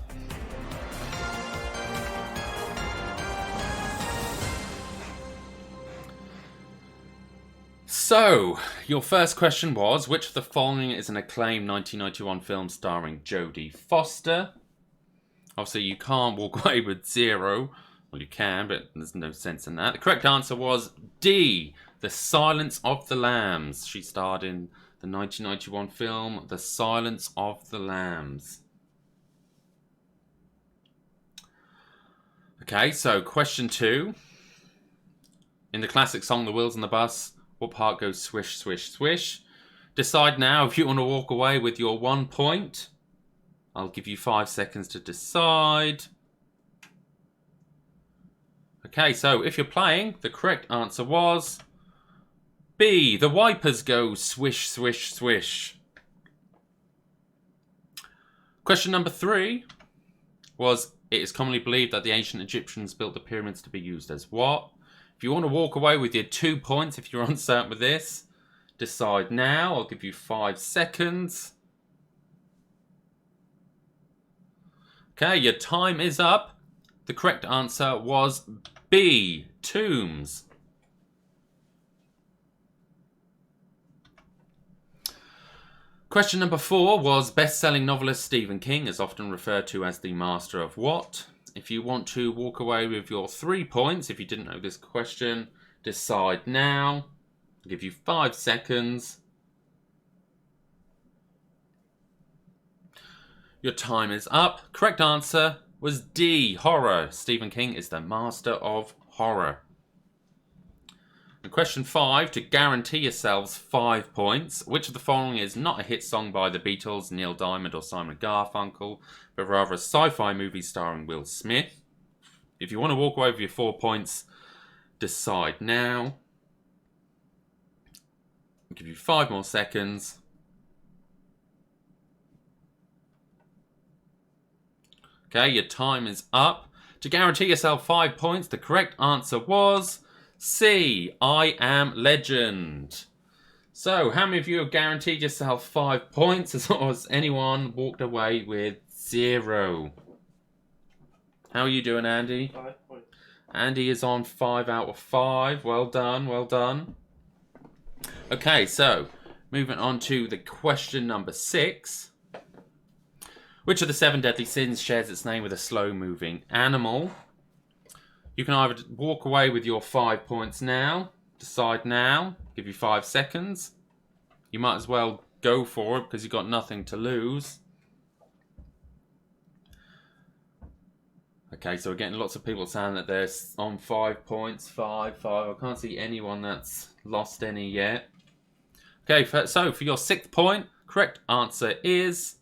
So, your first question was, which of the following is an acclaimed 1991 film starring Jodie Foster? Obviously, you can't walk away with 0. Well, you can, but there's no sense in that. The correct answer was D, The Silence of the Lambs. She starred in the 1991 film The Silence of the Lambs. Okay, so question 2. In the classic song The Wheels on the Bus, what part goes swish, swish, swish? Decide now if you want to walk away with your 1 point. I'll give you 5 seconds to decide. Okay, so if you're playing, the correct answer was B, the wipers go swish, swish, swish. Question number 3 was, it is commonly believed that the ancient Egyptians built the pyramids to be used as what? If you want to walk away with your 2 points, if you're uncertain with this, decide now. I'll give you 5 seconds. Okay, your time is up. The correct answer was B, tombs. Question number 4 was, best-selling novelist Stephen King is often referred to as the master of what? If you want to walk away with your 3 points, if you didn't know this question, decide now. I'll give you 5 seconds. Your time is up. Correct answer was D, horror. Stephen King is the master of horror. And question 5, to guarantee yourselves 5 points, which of the following is not a hit song by the Beatles, Neil Diamond or Simon Garfunkel, but rather a sci-fi movie starring Will Smith? If you want to walk away with your 4 points, decide now. I'll give you 5 more seconds. Okay, your time is up. To guarantee yourself 5 points, the correct answer was C, I Am Legend. So, how many of you have guaranteed yourself 5 points, as well as anyone walked away with 0? How are you doing, Andy? 5 points. Andy is on 5 out of 5. Well done, well done. Okay, so, moving on to the question number 6. Which of the 7 deadly sins shares its name with a slow-moving animal? You can either walk away with your 5 points now, decide now, give you 5 seconds. You might as well go for it because you've got nothing to lose. Okay, so we're getting lots of people saying that they're on 5 points, 5. I can't see anyone that's lost any yet. Okay, so for your 6th point, correct answer is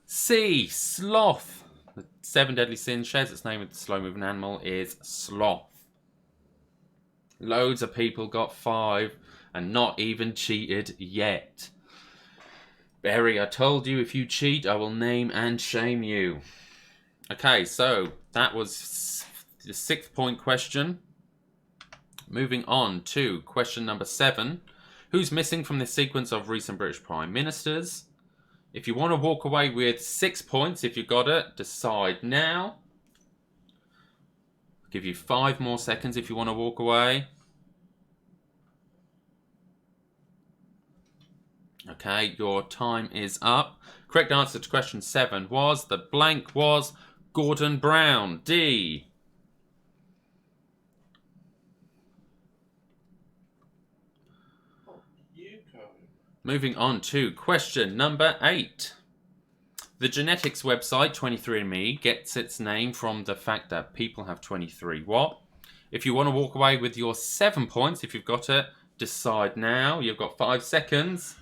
C, sloth. The 7 deadly sins shares its name with the slow-moving animal is sloth. Loads of people got 5 and not even cheated yet. Barry, I told you if you cheat, I will name and shame you. Okay, so that was the 6th point question. Moving on to question number 7. Who's missing from the sequence of recent British Prime Ministers? If you want to walk away with 6 points, if you got it, decide now. I'll give you 5 more seconds if you want to walk away. Okay, your time is up. Correct answer to question 7 was, the blank was Gordon Brown. D. You go. Moving on to question number 8. The genetics website 23andMe gets its name from the fact that people have 23 what? If you want to walk away with your 7 points, if you've got it, decide now. You've got 5 seconds.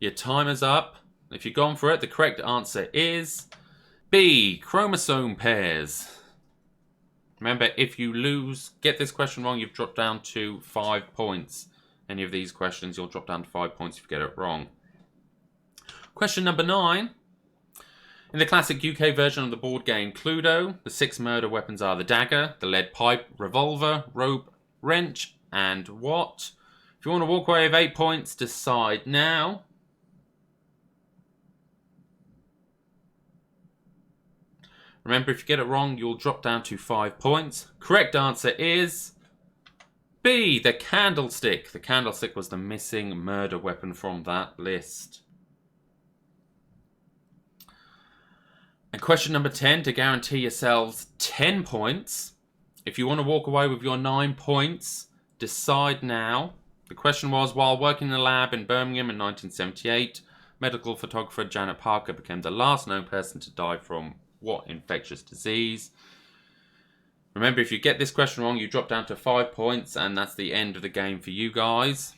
Your timer's up. If you've gone for it, the correct answer is B, chromosome pairs. Remember, if you get this question wrong, you've dropped down to 5 points. Any of these questions, you'll drop down to 5 points if you get it wrong. Question number 9. In the classic UK version of the board game Cluedo, the 6 murder weapons are the dagger, the lead pipe, revolver, rope, wrench, and what? If you want to walk away with 8 points, decide now. Remember, if you get it wrong, you'll drop down to 5 points. Correct answer is B, the candlestick. The candlestick was the missing murder weapon from that list. And question number 10, to guarantee yourselves 10 points. If you want to walk away with your 9 points, decide now. The question was, while working in a lab in Birmingham in 1978, medical photographer Janet Parker became the last known person to die from what infectious disease? Remember, if you get this question wrong, you drop down to 5 points, and that's the end of the game for you guys.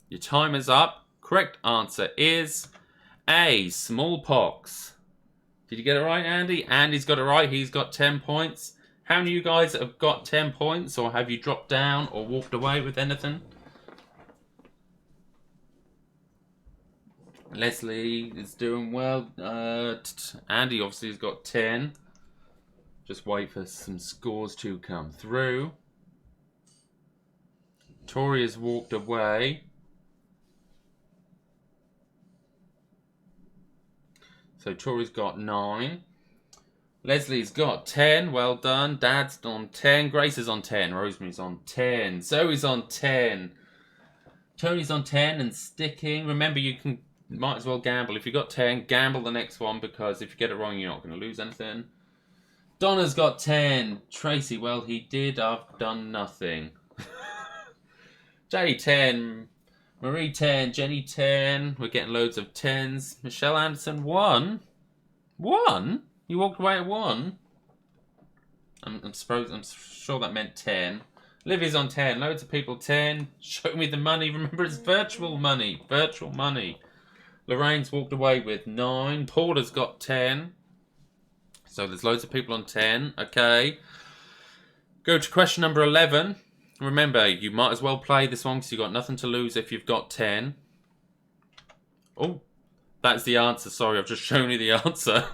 Your time is up. Correct answer is A, smallpox. Did you get it right, Andy? Andy's got it right. He's got 10 points. How many of you guys have got 10 points, or have you dropped down or walked away with anything? Leslie is doing well. Andy obviously has got 10. Just wait for some scores to come through. Tori has walked away. So Tori's got 9. Leslie's got 10. Well done. Dad's on 10. Grace is on 10. Rosemary's on 10. Zoe's on 10. Tony's on 10 and sticking. Remember, you might as well gamble. If you got 10, gamble the next one, because if you get it wrong, you're not going to lose anything. Donna's got 10. Tracy, well, he did. I've done nothing. Jay, 10. Marie, 10. Jenny, 10. We're getting loads of 10s. Michelle Anderson, 1. 1? You walked away at 1? I'm sure that meant 10. Livy's on 10. Loads of people 10. Show me the money. Remember, it's virtual money. Virtual money. Lorraine's walked away with 9. Paula's got 10. So there's loads of people on 10. Okay. Go to question number 11. Remember, you might as well play this one because you've got nothing to lose if you've got 10. Oh, that's the answer. Sorry, I've just shown you the answer.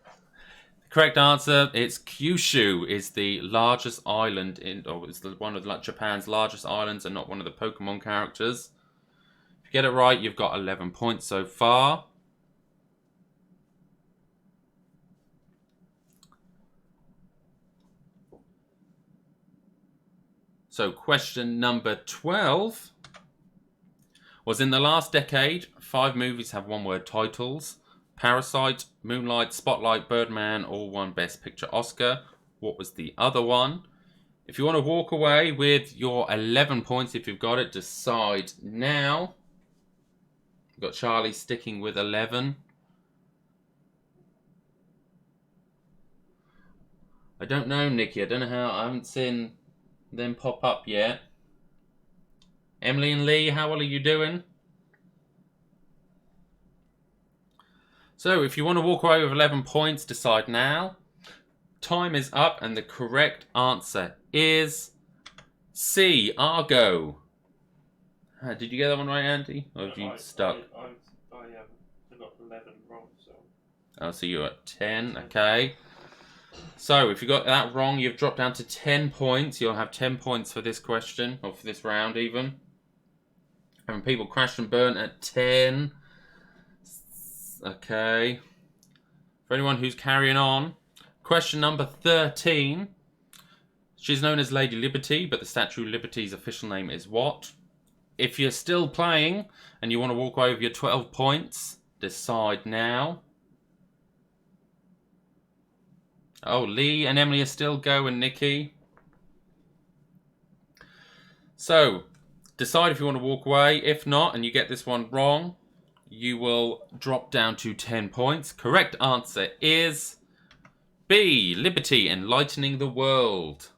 The correct answer, it's Kyushu, is the largest island it's one of Japan's largest islands and not one of the Pokemon characters. If you get it right, you've got 11 points so far. So question number 12 was, in the last decade, 5 movies have one-word titles. Parasite, Moonlight, Spotlight, Birdman all won Best Picture Oscar. What was the other one? If you want to walk away with your 11 points, if you've got it, decide now. We've got Charlie sticking with 11. I don't know, Nikki. I don't know how. I haven't seen them pop up yet. Emily and Lee, how well are you doing? So, if you want to walk away with 11 points, decide now. Time is up, and the correct answer is C, Argo. Did you get that one right, Andy? Or have you stuck? I got 11 wrong, so. Oh, so you're at 10, okay. So, if you got that wrong, you've dropped down to 10 points. You'll have 10 points for this question, or for this round even. And people crashed and burnt at 10. Okay. For anyone who's carrying on, question number 13. She's known as Lady Liberty, but the Statue of Liberty's official name is what? If you're still playing and you want to walk away with your 12 points, decide now. Oh, Lee and Emily are still going, Nikki. So, decide if you want to walk away. If not, and you get this one wrong, you will drop down to 10 points. Correct answer is B, Liberty, enlightening the world.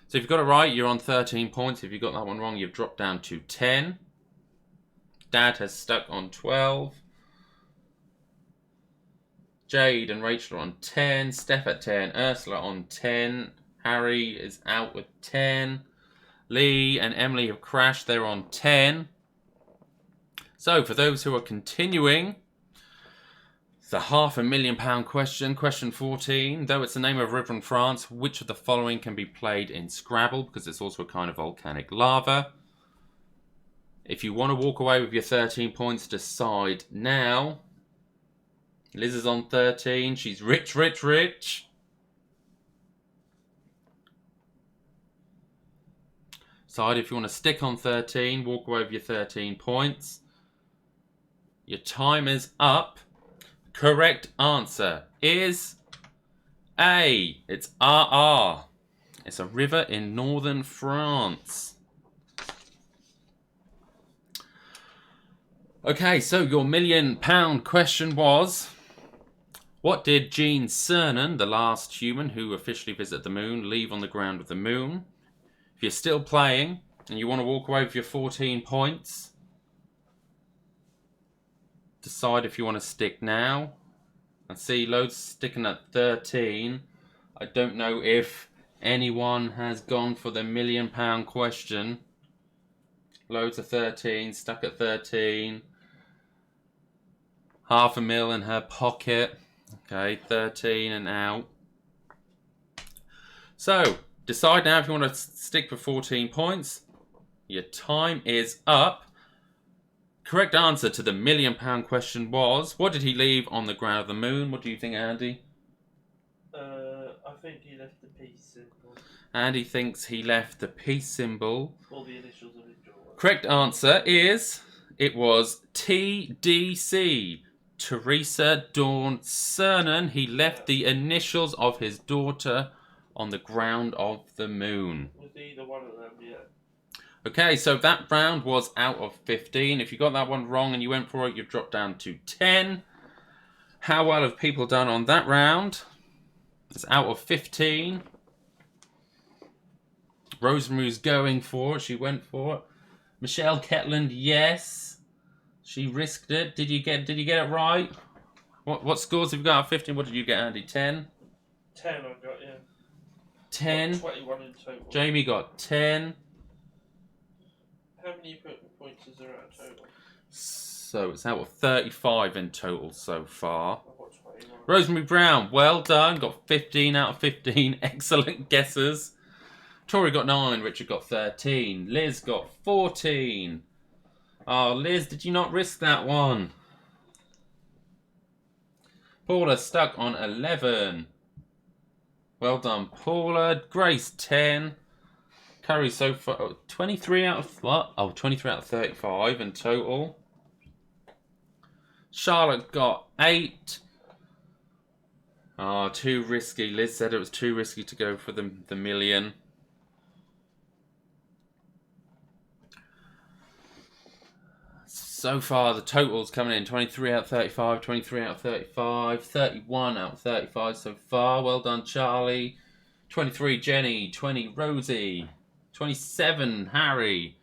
So if you've got it right, you're on 13 points. If you got that one wrong, you've dropped down to 10. Dad has stuck on 12. Jade and Rachel are on 10. Steph at 10. Ursula on 10. Harry is out with 10. Lee and Emily have crashed. They're on 10. So for those who are continuing, the £500,000 question, question 14. Though it's the name of a river in France, which of the following can be played in Scrabble? Because it's also a kind of volcanic lava. If you want to walk away with your 13 points, decide now. Liz is on 13. She's rich, rich, rich. Decide if you want to stick on 13, walk away with your 13 points. Your time is up. Correct answer is A. It's RR. It's a river in northern France. Okay, so your £1,000,000 question was, what did Gene Cernan, the last human who officially visited the moon, leave on the ground of the moon? If you're still playing and you want to walk away with your 14 points, decide if you want to stick now. I see loads sticking at 13. I don't know if anyone has gone for the £1,000,000 question. Loads of 13, stuck at 13. £500,000 in her pocket. Okay, 13 and out. So, decide now if you want to stick for 14 points. Your time is up. Correct answer to the £1,000,000 question was, what did he leave on the ground of the moon? What do you think, Andy? I think he left the peace symbol. Andy thinks he left the peace symbol. Or the initials of his daughter. Correct answer is, it was TDC. Teresa Dawn Cernan. He left the initials of his daughter on the ground of the moon. Was either one of them, yeah. Okay, so that round was out of 15. If you got that one wrong and you went for it, you've dropped down to 10. How well have people done on that round? It's out of 15. Rosemary's going for it. She went for it. Michelle Ketland, yes. She risked it. Did you get it right? What scores have you got out of 15? What did you get, Andy? 10? 10 I got, yeah. 10. 21 in total. Jamie got 10. How many points is there out total? So it's out of 35 in total so far. I've got 21. Rosemary Brown, well done. Got 15 out of 15. Excellent guesses. Tori got 9. Richard got 13. Liz got 14. Oh, Liz, did you not risk that one? Paula stuck on 11. Well done, Paula. Grace, 10. Curry so far, 23 out of what? Oh, 23 out of 35 in total. Charlotte got 8. Oh, too risky. Liz said it was too risky to go for the million. So far, the totals coming in. 23 out of 35, 23 out of 35, 31 out of 35 so far. Well done, Charlie. 23, Jenny. 20, Rosie. 27, Harry.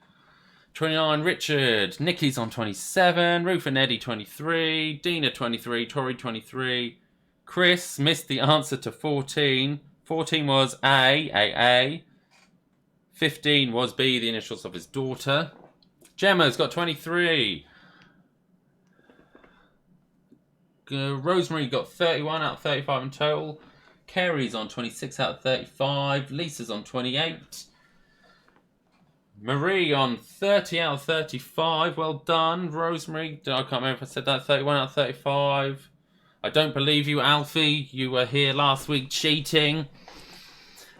29, Richard. Nikki's on 27. Ruth and Eddie, 23. Dina, 23. Tori, 23. Chris missed the answer to 14. 14 was A. 15 was B, the initials of his daughter. Gemma's got 23. Rosemary got 31 out of 35 in total. Kerry's on 26 out of 35. Lisa's on 28. Marie on 30 out of 35. Well done, Rosemary. I can't remember if I said that. 31 out of 35. I don't believe you, Alfie. You were here last week cheating.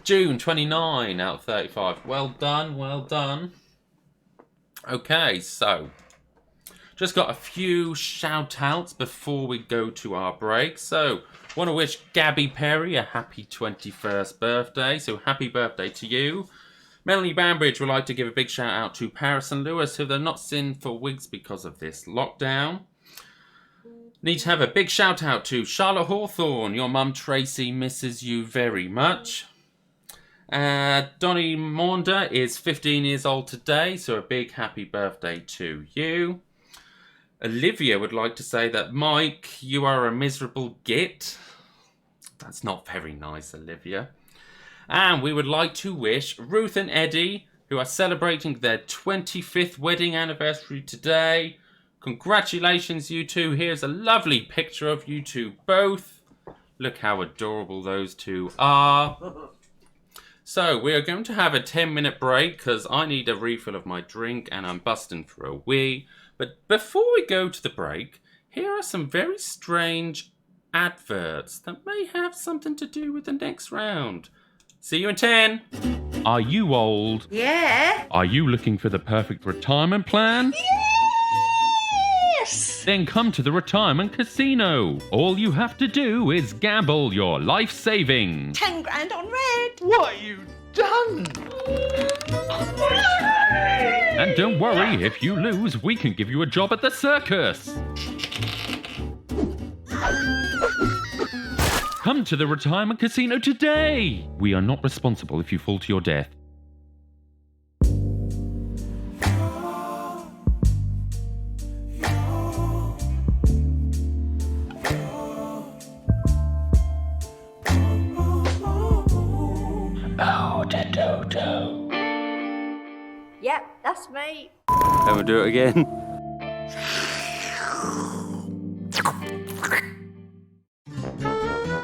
June, 29 out of 35. Well done, well done. Okay, so just got a few shout outs before we go to our break. So, want to wish Gabby Perry a happy 21st birthday. So, happy birthday to you. Melanie Bambridge would like to give a big shout out to Paris and Lewis, who they're not seen for wigs because of this lockdown. Need to have a big shout out to Charlotte Hawthorne. Your mum Tracy misses you very much. Donnie Maunder is 15 years old today, so a big happy birthday to you. Olivia would like to say that, Mike, you are a miserable git. That's not very nice, Olivia. And we would like to wish Ruth and Eddie, who are celebrating their 25th wedding anniversary today. Congratulations, you two. Here's a lovely picture of you two both. Look how adorable those two are. So, we are going to have a 10-minute break because I need a refill of my drink and I'm busting for a wee. But before we go to the break, here are some very strange adverts that may have something to do with the next round. See you in 10. Are you old? Yeah. Are you looking for the perfect retirement plan? Yes. Then come to the Retirement Casino. All you have to do is gamble your life savings. 10 grand on red. What have you done? And don't worry, if you lose, we can give you a job at the circus. Come to the Retirement Casino today. We are not responsible if you fall to your death. Oh, Dodo. Yep, that's me. Then we'll do it again.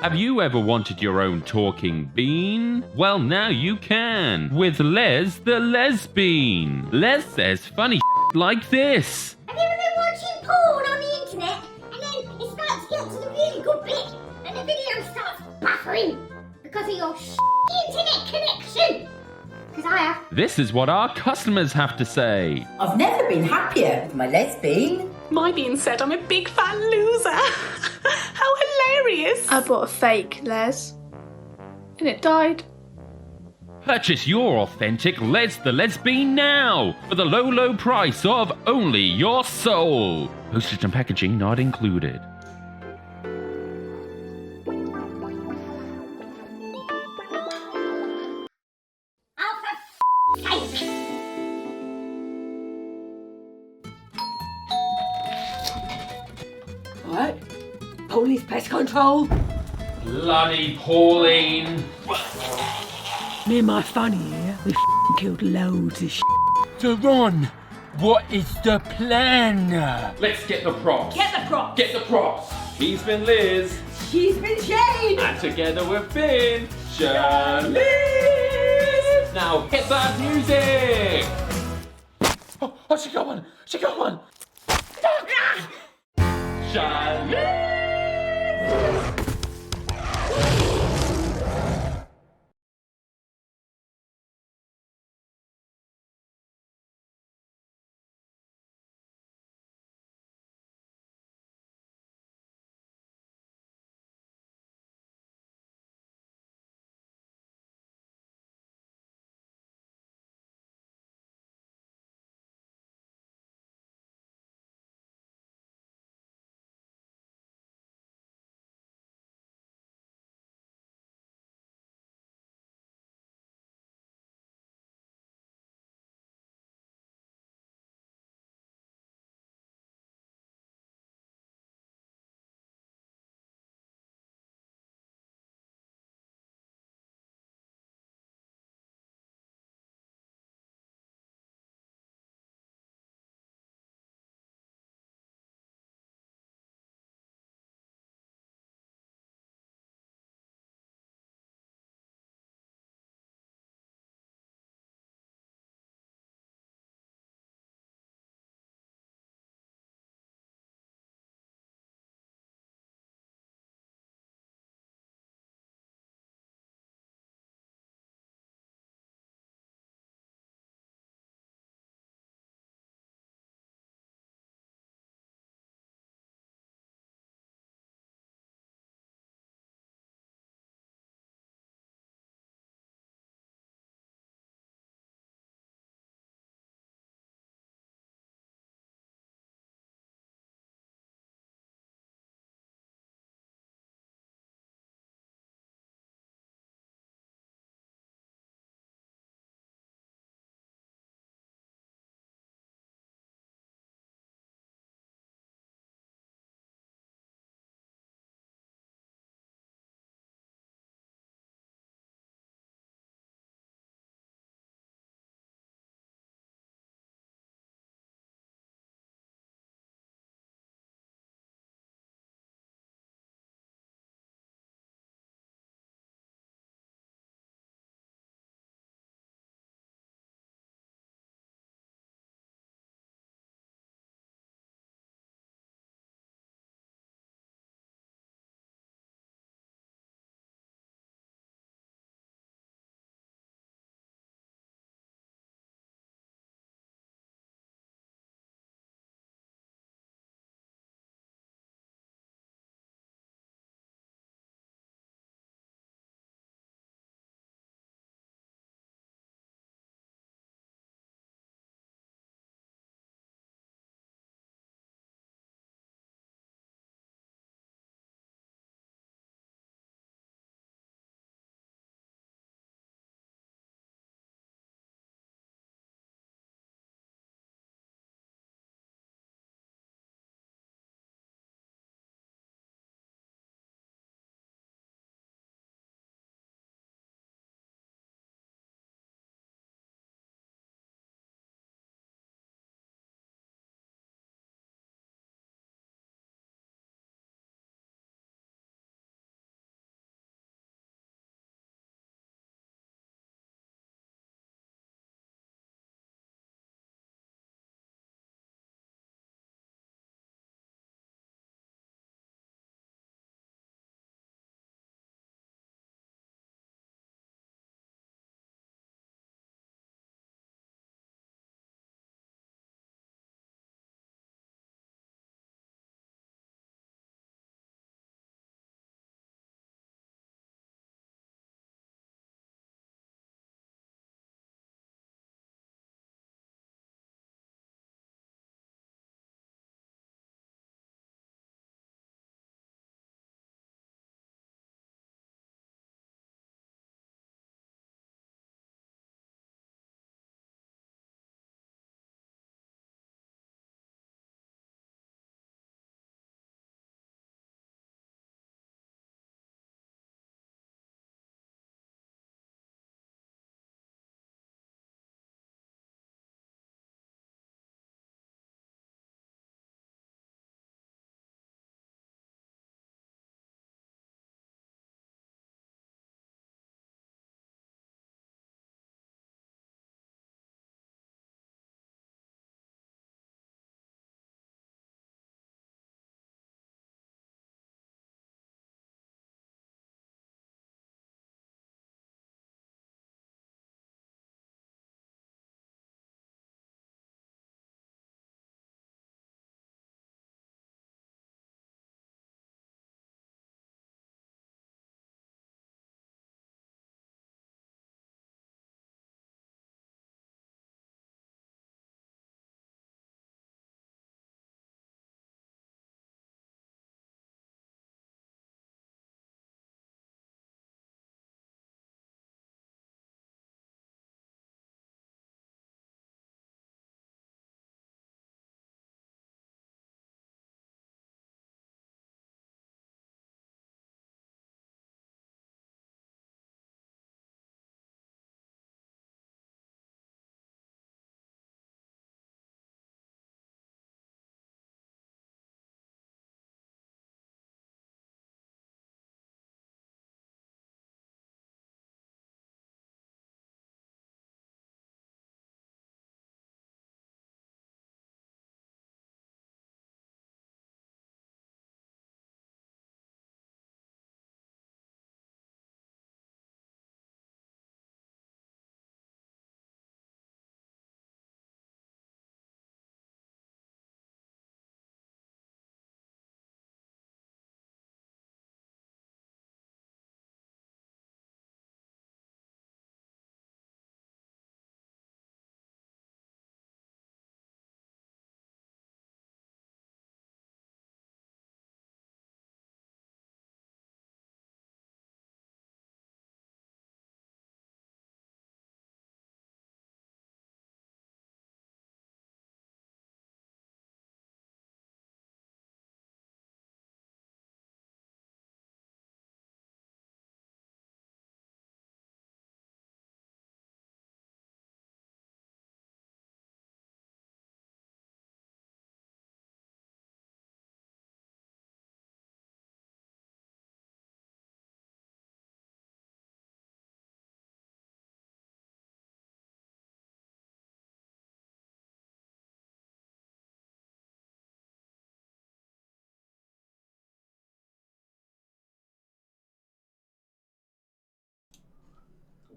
Have you ever wanted your own talking bean? Well, now you can with Les the Lesbian. Les says funny like this. Have you ever been watching porn on the internet and then it starts to get to the really good bit and the video starts buffering because of your internet connection? Because I have. This is what our customers have to say. I've never been happier with my lesbian. My being said I'm a big fat loser. How hilarious. I bought a fake Les, and it died. Purchase your authentic Les the Lesbian now for the low, low price of only your soul. Postage and packaging not included. Oh, for sake! What? Police pest control? Bloody Pauline. Me and my funny here, we killed loads of So Ron, what is the plan? Let's get the props. Get the props! Get the props. He's been Liz. She's been Shane! And together we've been Charlie. Now hit that music. Oh, she got one! She got one! Charlie.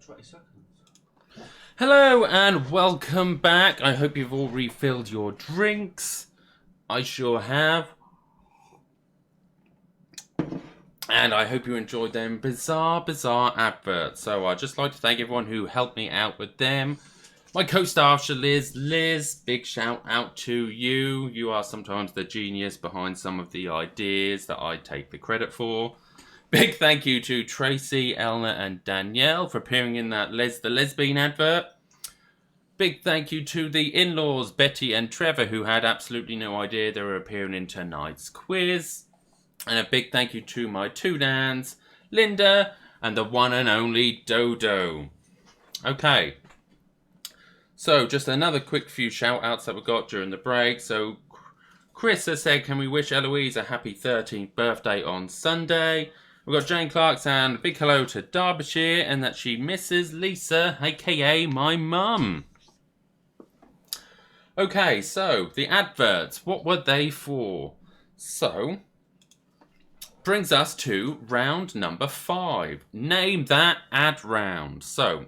20 seconds. Hello and welcome back. I hope you've all refilled your drinks. I sure have. And I hope you enjoyed them bizarre adverts. So I'd just like to thank everyone who helped me out with them. My co-star, Liz, big shout out to you. You are sometimes the genius behind some of the ideas that I take the credit for. Big thank you to Tracy, Elna and Danielle for appearing in that the Lesbian advert. Big thank you to the in-laws, Betty and Trevor, who had absolutely no idea they were appearing in tonight's quiz. And a big thank you to my two Dans, Linda, and the one and only Dodo. Okay. So, just another quick few shout-outs that we got during the break. So, Chris has said, can we wish Eloise a happy 13th birthday on Sunday? We've got Jane Clark saying, a big hello to Derbyshire, and that she misses Lisa, a.k.a. my mum. Okay, so, the adverts, what were they for? So, brings us to round number 5. Name that ad round. So,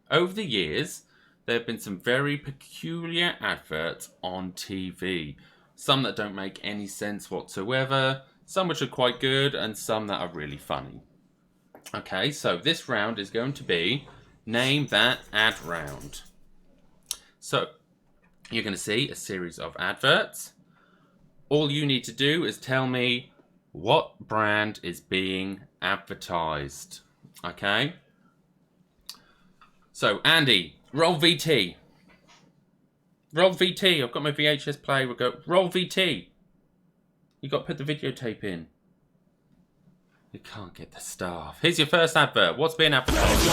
over the years, there have been some very peculiar adverts on TV. Some that don't make any sense whatsoever, some which are quite good, and some that are really funny. Okay, so this round is going to be Name That Ad Round. So, you're going to see a series of adverts. All you need to do is tell me what brand is being advertised. Okay? So, Andy, roll VT. Roll VT. I've got my VHS player. We'll go, roll VT. You got to put the videotape in. You can't get the staff. Here's your first advert. What's being advertised?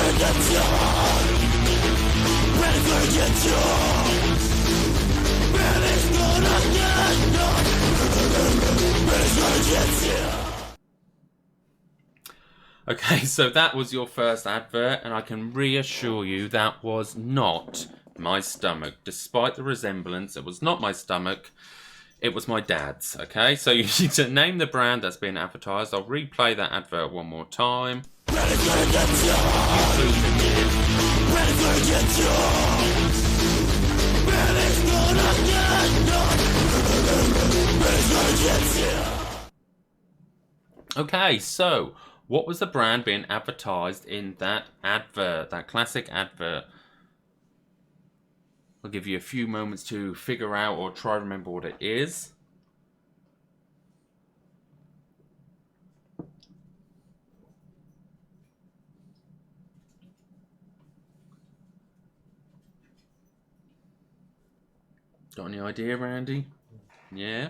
Okay, so that was your first advert, and I can reassure you that was not my stomach. Despite the resemblance, it was not my stomach, it was my dad's. Okay, so you need to name the brand that's being advertised. I'll replay that advert one more time. Okay, so what was the brand being advertised in that advert, that classic advert? I'll give you a few moments to figure out or try to remember what it is. Got any idea, Randy? Yeah?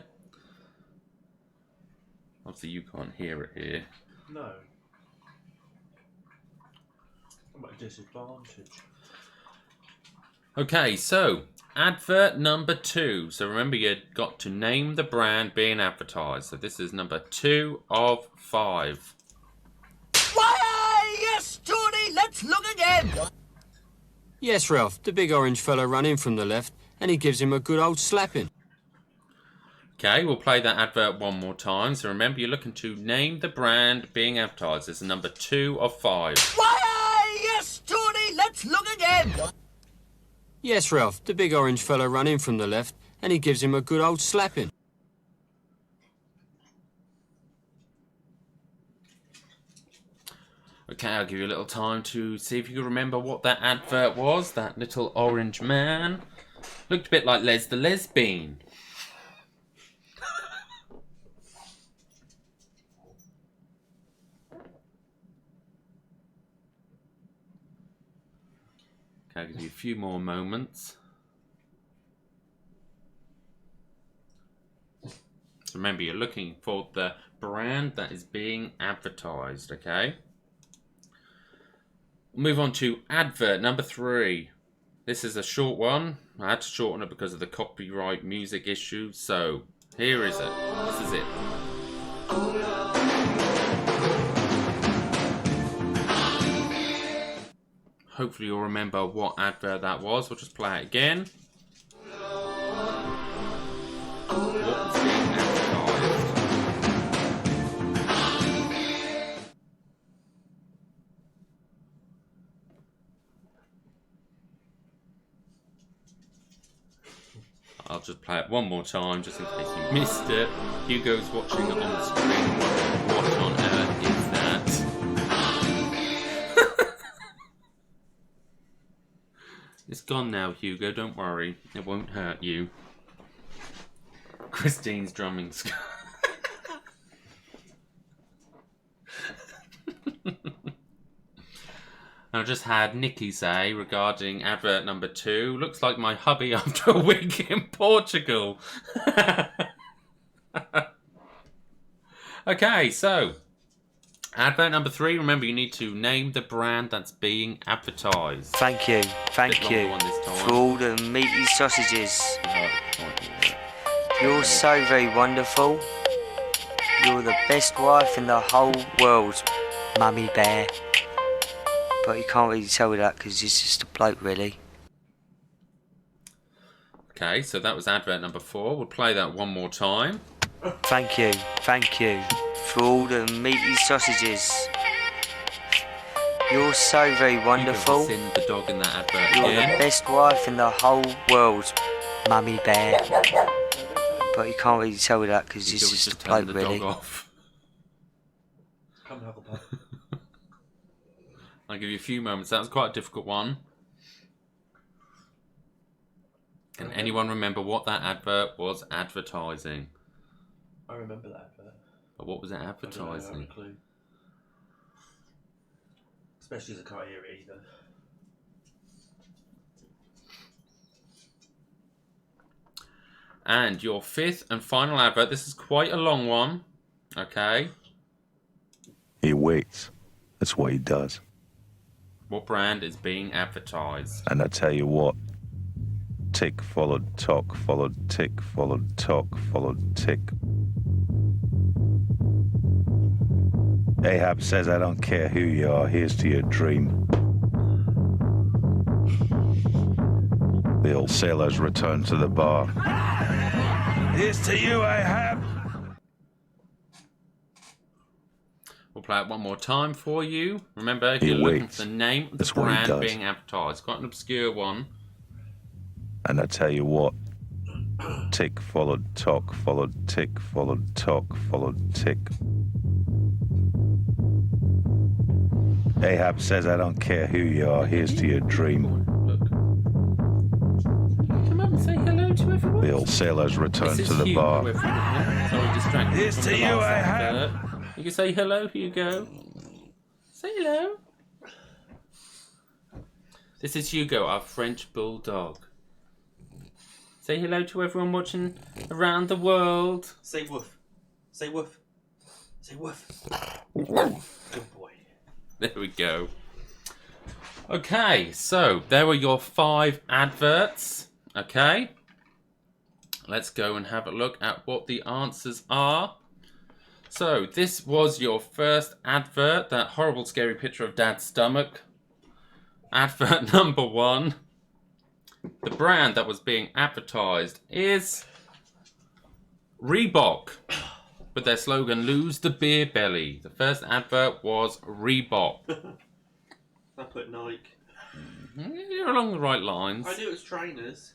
Obviously you can't hear it here. No. I'm at a disadvantage. Okay, so advert number 2. So remember, you got to name the brand being advertised. So this is number 2 of 5. Why, yes, Tony, let's look again. Yes, Ralph, the big orange fella ran in from the left, and he gives him a good old slapping. Okay, we'll play that advert one more time. So remember, you're looking to name the brand being advertised. This is number 2 of 5. Why, yes, Tony, let's look again. Yes, Ralph, the big orange fella ran in from the left, and he gives him a good old slapping. Okay, I'll give you a little time to see if you can remember what that advert was. That little orange man. Looked a bit like Les the Lesbian. Okay, I'll give you a few more moments. So remember, you're looking for the brand that is being advertised, okay? Move on to advert number 3. This is a short one. I had to shorten it because of the copyright music issue. So here is it. This is it. Hopefully you'll remember what advert that was. We'll just play it again. What was being advertised? I'll just play it one more time just in case you missed it. Hugo's watching it on the screen. What on earth is that? It's gone now, Hugo. Don't worry. It won't hurt you. Christine's drumming. I just had Nikki say regarding advert number 2, looks like my hubby after a week in Portugal. Okay, so advert number 3, remember you need to name the brand that's being advertised. Thank you for all the meaty sausages. You're so very wonderful. You're the best wife in the whole world, Mummy Bear. But you can't really tell me that because he's just a bloke, really. Okay, so that was advert number 4. We'll play that one more time. Thank you for all the meaty sausages. You're so very wonderful. The dog in that advert You're again. the best wife in the whole world, Mummy Bear. But you can't really tell me that because he's just a bloke, really. Come have a pop. I'll give you a few moments. That was quite a difficult one. Can anyone remember what that advert was advertising? I remember that advert. But what was it I advertising? don't have a clue. Especially as I can't hear it either. And your 5th and final advert. This is quite a long one. Okay. He waits. That's what he does. What brand is being advertised? And I tell you what, tick followed tock, followed tick, followed tock, followed tick. Ahab says, I don't care who you are, here's to your dream. The old sailors return to the bar. Here's to you, Ahab. We'll play it one more time for you. Remember, if He you're looking waits. for the name of the That's what he brand does. being advertised. Quite an obscure one. And I tell you what, tick followed tock, followed tick, followed tock, followed tick. Ahab says, I don't care who you are, here's to your dream. Come up and say hello to everyone. The old sailors return This to is the Hugo, bar. everyone. Sorry, distracted. Here's from to the you, last Ahab. advert. You can say hello, Hugo. Say hello. This is Hugo, our French bulldog. Say hello to everyone watching around the world. Say woof. Say woof. Say woof. Good boy. There we go. Okay, so there were your 5 adverts. Okay. Let's go and have a look at what the answers are. So, this was your first advert, that horrible scary picture of Dad's stomach. Advert number 1. The brand that was being advertised is Reebok, with their slogan, Lose the Beer Belly. The first advert was Reebok. I put Nike. You're along the right lines. I knew it was trainers.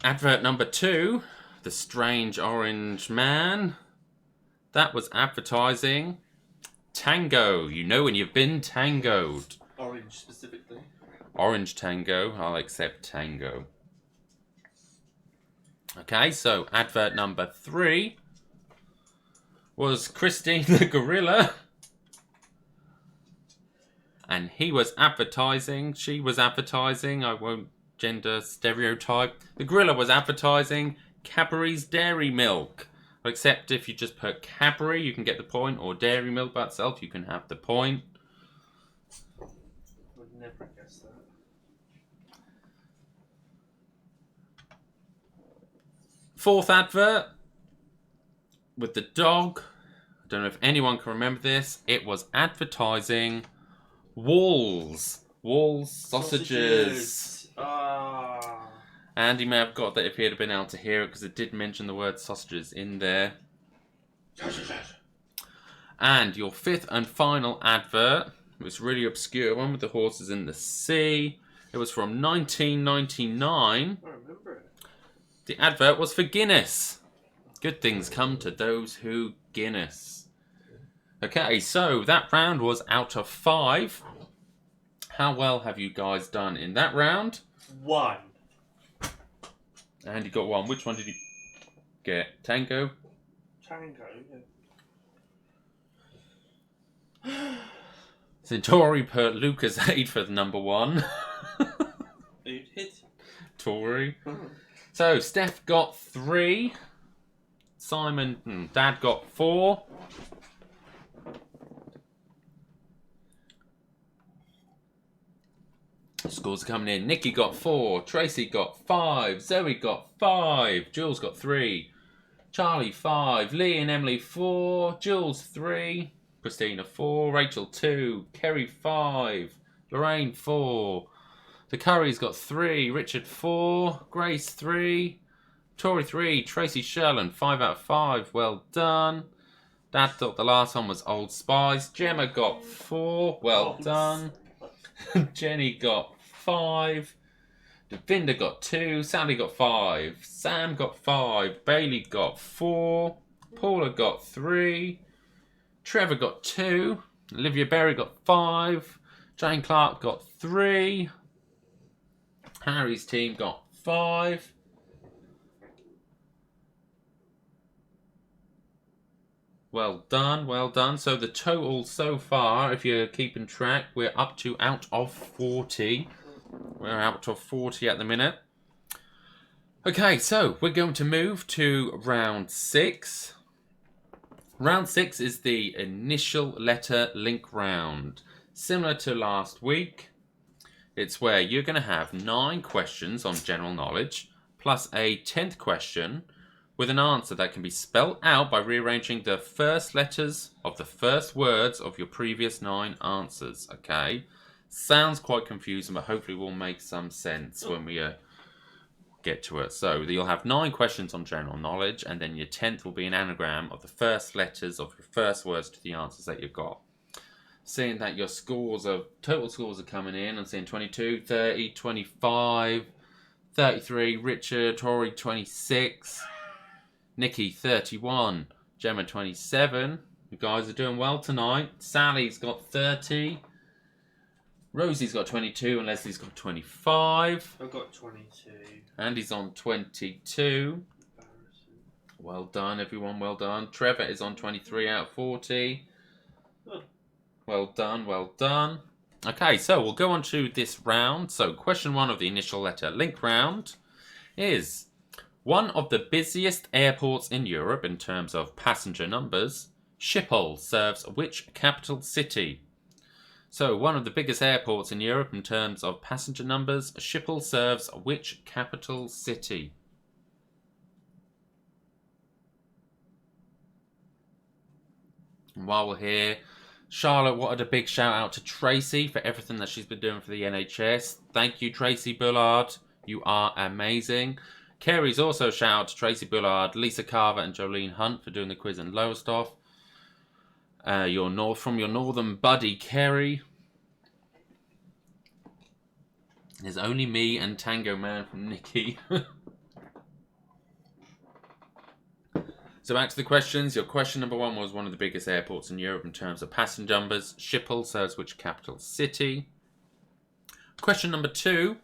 Advert number 2, The Strange Orange Man. That was advertising Tango. You know when you've been tangoed. Orange specifically. Orange Tango. I'll accept Tango. Okay, so advert number 3 was Christine the Gorilla. And he was advertising, she was advertising, I won't gender stereotype. The gorilla was advertising Cadbury's Dairy Milk. Except if you just put Cadbury, you can get the point, or Dairy Milk by itself, you can have the point. Would never guess that. Fourth advert with the dog. I don't know if anyone can remember this. It was advertising Walls. Walls sausages. Ah. Andy may have got that if he had been able to hear it, because it did mention the word sausages in there. And your 5th and final advert was a really obscure one with the horses in the sea. It was from 1999. I remember it. The advert was for Guinness. Good things come to those who Guinness. Okay, so that round was out of 5. How well have you guys done in that round? 1. And you got 1. Which one did you get? Tango? Tango, Centauri put Lucas 8 for the number 1. Who did? Tory. So, Steph got 3. Simon, Dad got 4. Scores are coming in. Nikki got 4. Tracy got 5. Zoe got 5. Jules got 3. Charlie 5. Lee and Emily 4. Jules 3. Christina 4. Rachel 2. Kerry 5. Lorraine 4. The Currys got 3. Richard 4. Grace 3. Tori 3. Tracy Sherland 5 out of 5. Well done. Dad thought the last one was Old Spice. Gemma got 4. Well done. Jenny got 5. Devinda got 2. Sally got 5. Sam got 5. Bailey got 4. Paula got 3. Trevor got 2. Olivia Berry got 5. Jane Clark got 3. Harry's team got 5. Well done, well done. So the total so far, if you're keeping track, we're up to out of 40. We're out of 40 at the minute. Okay, so we're going to move to round 6. Round 6 is the initial letter link round. Similar to last week, it's where you're going to have 9 questions on general knowledge, plus a 10th question with an answer that can be spelled out by rearranging the first letters of the first words of your previous 9 answers, okay? Sounds quite confusing, but hopefully will make some sense when we get to it. So you'll have 9 questions on general knowledge, and then your 10th will be an anagram of the first letters of your first words to the answers that you've got. Seeing that your total scores are coming in, I'm seeing 22, 30, 25, 33, Richard, Tori 26, Nikki 31, Gemma 27. You guys are doing well tonight. Sally's got 30. Rosie's got 22 and Leslie's got 25. I've got 22. Andy's on 22. Well done, everyone. Well done. Trevor is on 23 out of 40. Oh. Well done. Well done. Okay, so we'll go on to this round. So question 1 of the initial letter link round is: one of the busiest airports in Europe in terms of passenger numbers, Schiphol serves which capital city? So, one of the biggest airports in Europe in terms of passenger numbers, Schiphol serves which capital city? And while we're here, Charlotte wanted a big shout out to Tracy for everything that she's been doing for the NHS. Thank you, Tracy Bullard. You are amazing. Kerry's also shout out to Tracy Bullard, Lisa Carver and Jolene Hunt for doing the quiz in Lowestoft. From your northern buddy, Kerry. There's only me and Tango Man from Nikki. So back to the questions. Your question number 1 was one of the biggest airports in Europe in terms of passenger numbers. Schiphol serves which capital city? Question number 2.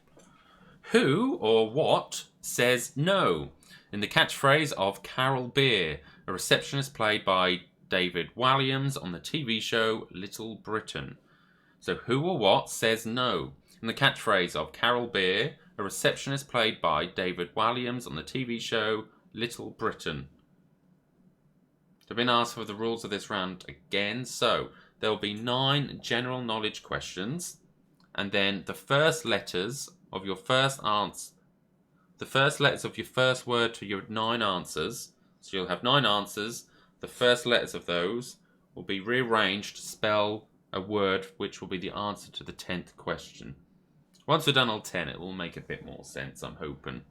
Who or what says no in the catchphrase of Carol Beer, a receptionist played by David Walliams on the TV show Little Britain? So who or what says no in the catchphrase of Carol Beer, a receptionist played by David Walliams on the TV show Little Britain? I've been asked for the rules of this round again. So there will be 9 general knowledge questions, and then the first letters of your first answer, the first letters of your first word to your 9 answers. So you'll have 9 answers. The first letters of those will be rearranged to spell a word which will be the answer to the 10th question. Once we're done all 10, it will make a bit more sense, I'm hoping.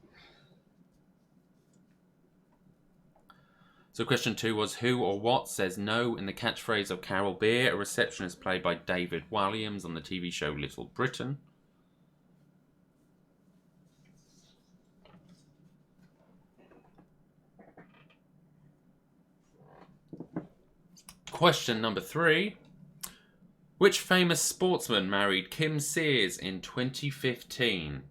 So question 2 was who or what says no in the catchphrase of Carol Beer, a receptionist played by David Walliams on the TV show Little Britain? Question number 3. Which famous sportsman married Kim Sears in 2015?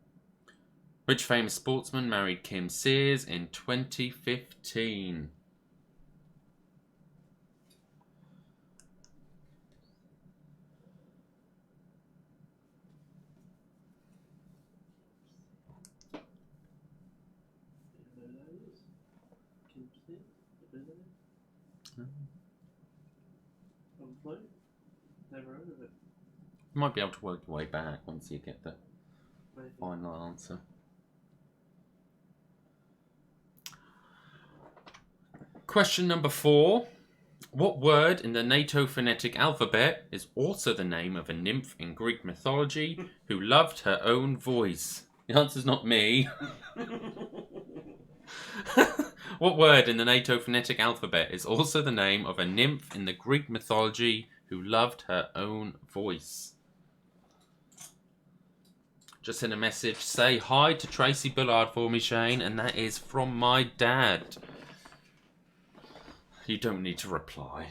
Which famous sportsman married Kim Sears in 2015? Never heard of it. You might be able to work your way back once you get the Maybe. final answer. Question number 4. What word in the NATO phonetic alphabet is also the name of a nymph in Greek mythology who loved her own voice? The answer's not me. What word in the NATO phonetic alphabet is also the name of a nymph in the Greek mythology who loved her own voice? Just send a message. Say hi to Tracy Bullard for me, Shane, and that is from my dad. You don't need to reply.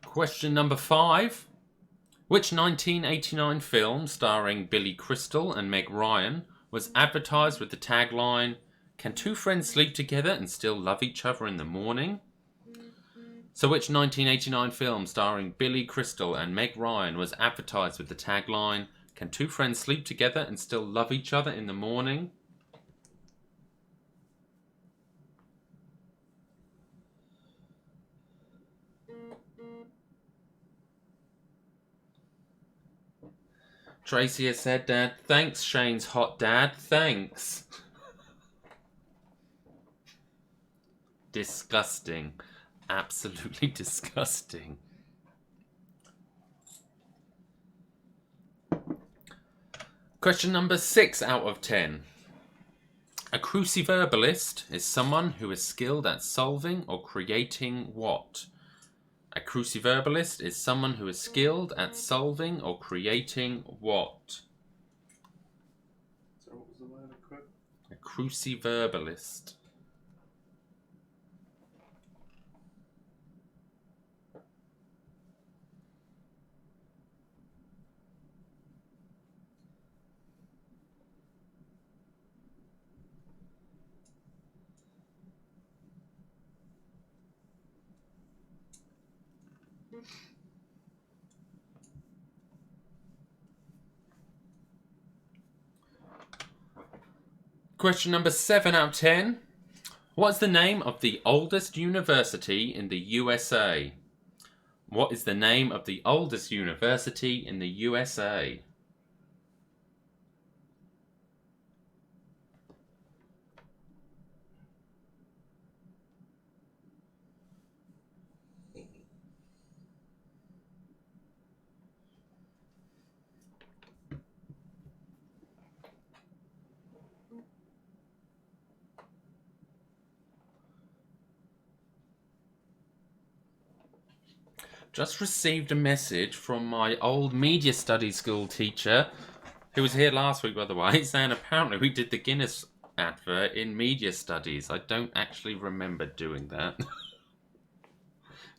Question number 5. Which 1989 film starring Billy Crystal and Meg Ryan was advertised with the tagline, "Can two friends sleep together and still love each other in the morning?" So which 1989 film starring Billy Crystal and Meg Ryan was advertised with the tagline, "Can two friends sleep together and still love each other in the morning?" Tracy has said, Dad, thanks, Shane's hot dad, thanks. Disgusting. Absolutely disgusting. Question number 6 out of 10. A cruciverbalist is someone who is skilled at solving or creating what? A cruciverbalist is someone who is skilled at solving or creating what? So what was the word? A cruciverbalist. Question number 7 out of 10. What's the name of the oldest university in the USA? What is the name of the oldest university in the USA? Just received a message from my old media studies school teacher, who was here last week, by the way, saying apparently we did the Guinness advert in media studies. I don't actually remember doing that.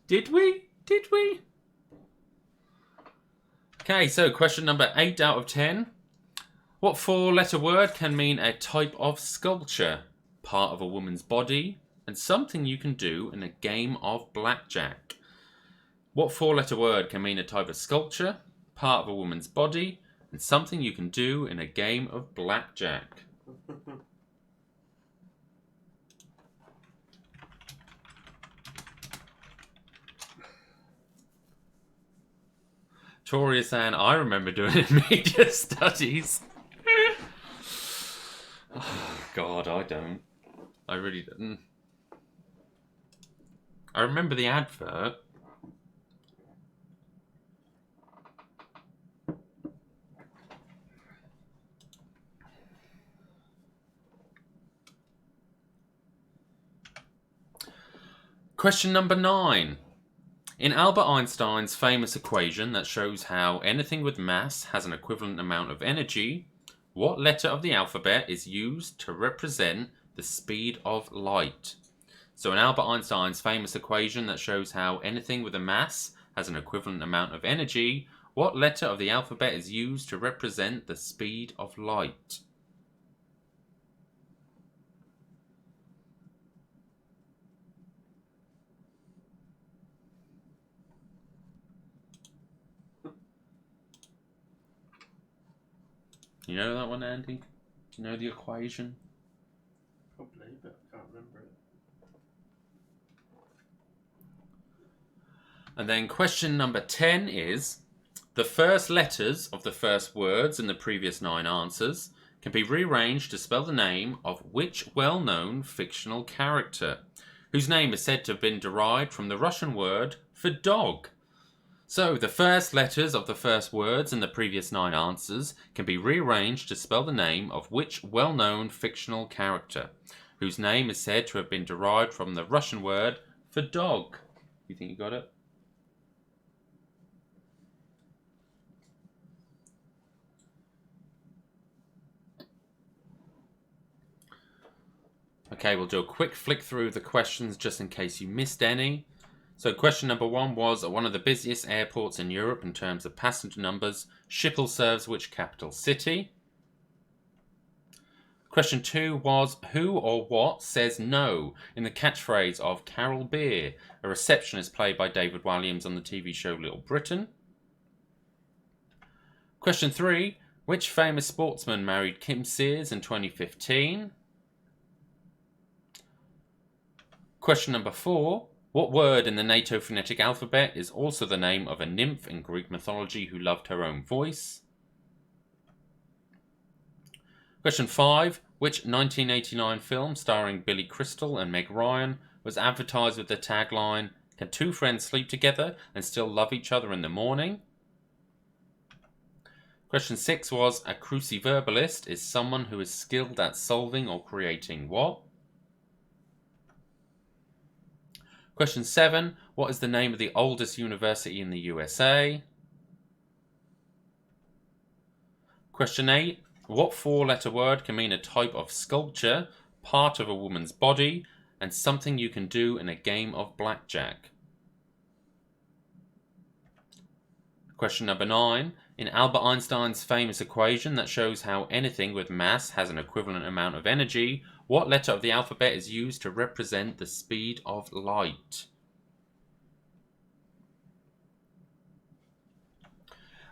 Did we? Did we? Okay, so question number 8 out of 10. What 4-letter word can mean a type of sculpture, part of a woman's body, and something you can do in a game of blackjack? What 4-letter word can mean a type of sculpture, part of a woman's body, and something you can do in a game of blackjack? Tori is saying, I remember doing it in media studies. Oh, God, I don't. I really didn't. I remember the advert. Question number 9. In Albert Einstein's famous equation that shows how anything with mass has an equivalent amount of energy, what letter of the alphabet is used to represent the speed of light? So in Albert Einstein's famous equation that shows how anything with a mass has an equivalent amount of energy, what letter of the alphabet is used to represent the speed of light? You know that one, Andy? Do you know the equation? Probably, but I can't remember it. And then question number 10 is, the first letters of the first words in the previous 9 answers can be rearranged to spell the name of which well-known fictional character, whose name is said to have been derived from the Russian word for dog. So, the first letters of the first words in the previous 9 answers can be rearranged to spell the name of which well-known fictional character, whose name is said to have been derived from the Russian word for dog. You think you got it? Okay, we'll do a quick flick through the questions just in case you missed any. So question number 1 was, at one of the busiest airports in Europe in terms of passenger numbers, Schiphol serves which capital city? Question 2 was, who or what says no in the catchphrase of Carol Beer, a receptionist played by David Walliams on the TV show Little Britain? Question 3, which famous sportsman married Kim Sears in 2015? Question number 4, what word in the NATO phonetic alphabet is also the name of a nymph in Greek mythology who loved her own voice? Question 5. Which 1989 film starring Billy Crystal and Meg Ryan was advertised with the tagline, "Can two friends sleep together and still love each other in the morning?" Question 6 was, a cruciverbalist is someone who is skilled at solving or creating what? Question 7. What is the name of the oldest university in the USA? Question 8. What 4-letter word can mean a type of sculpture, part of a woman's body, and something you can do in a game of blackjack? Question number 9. In Albert Einstein's famous equation that shows how anything with mass has an equivalent amount of energy, what letter of the alphabet is used to represent the speed of light?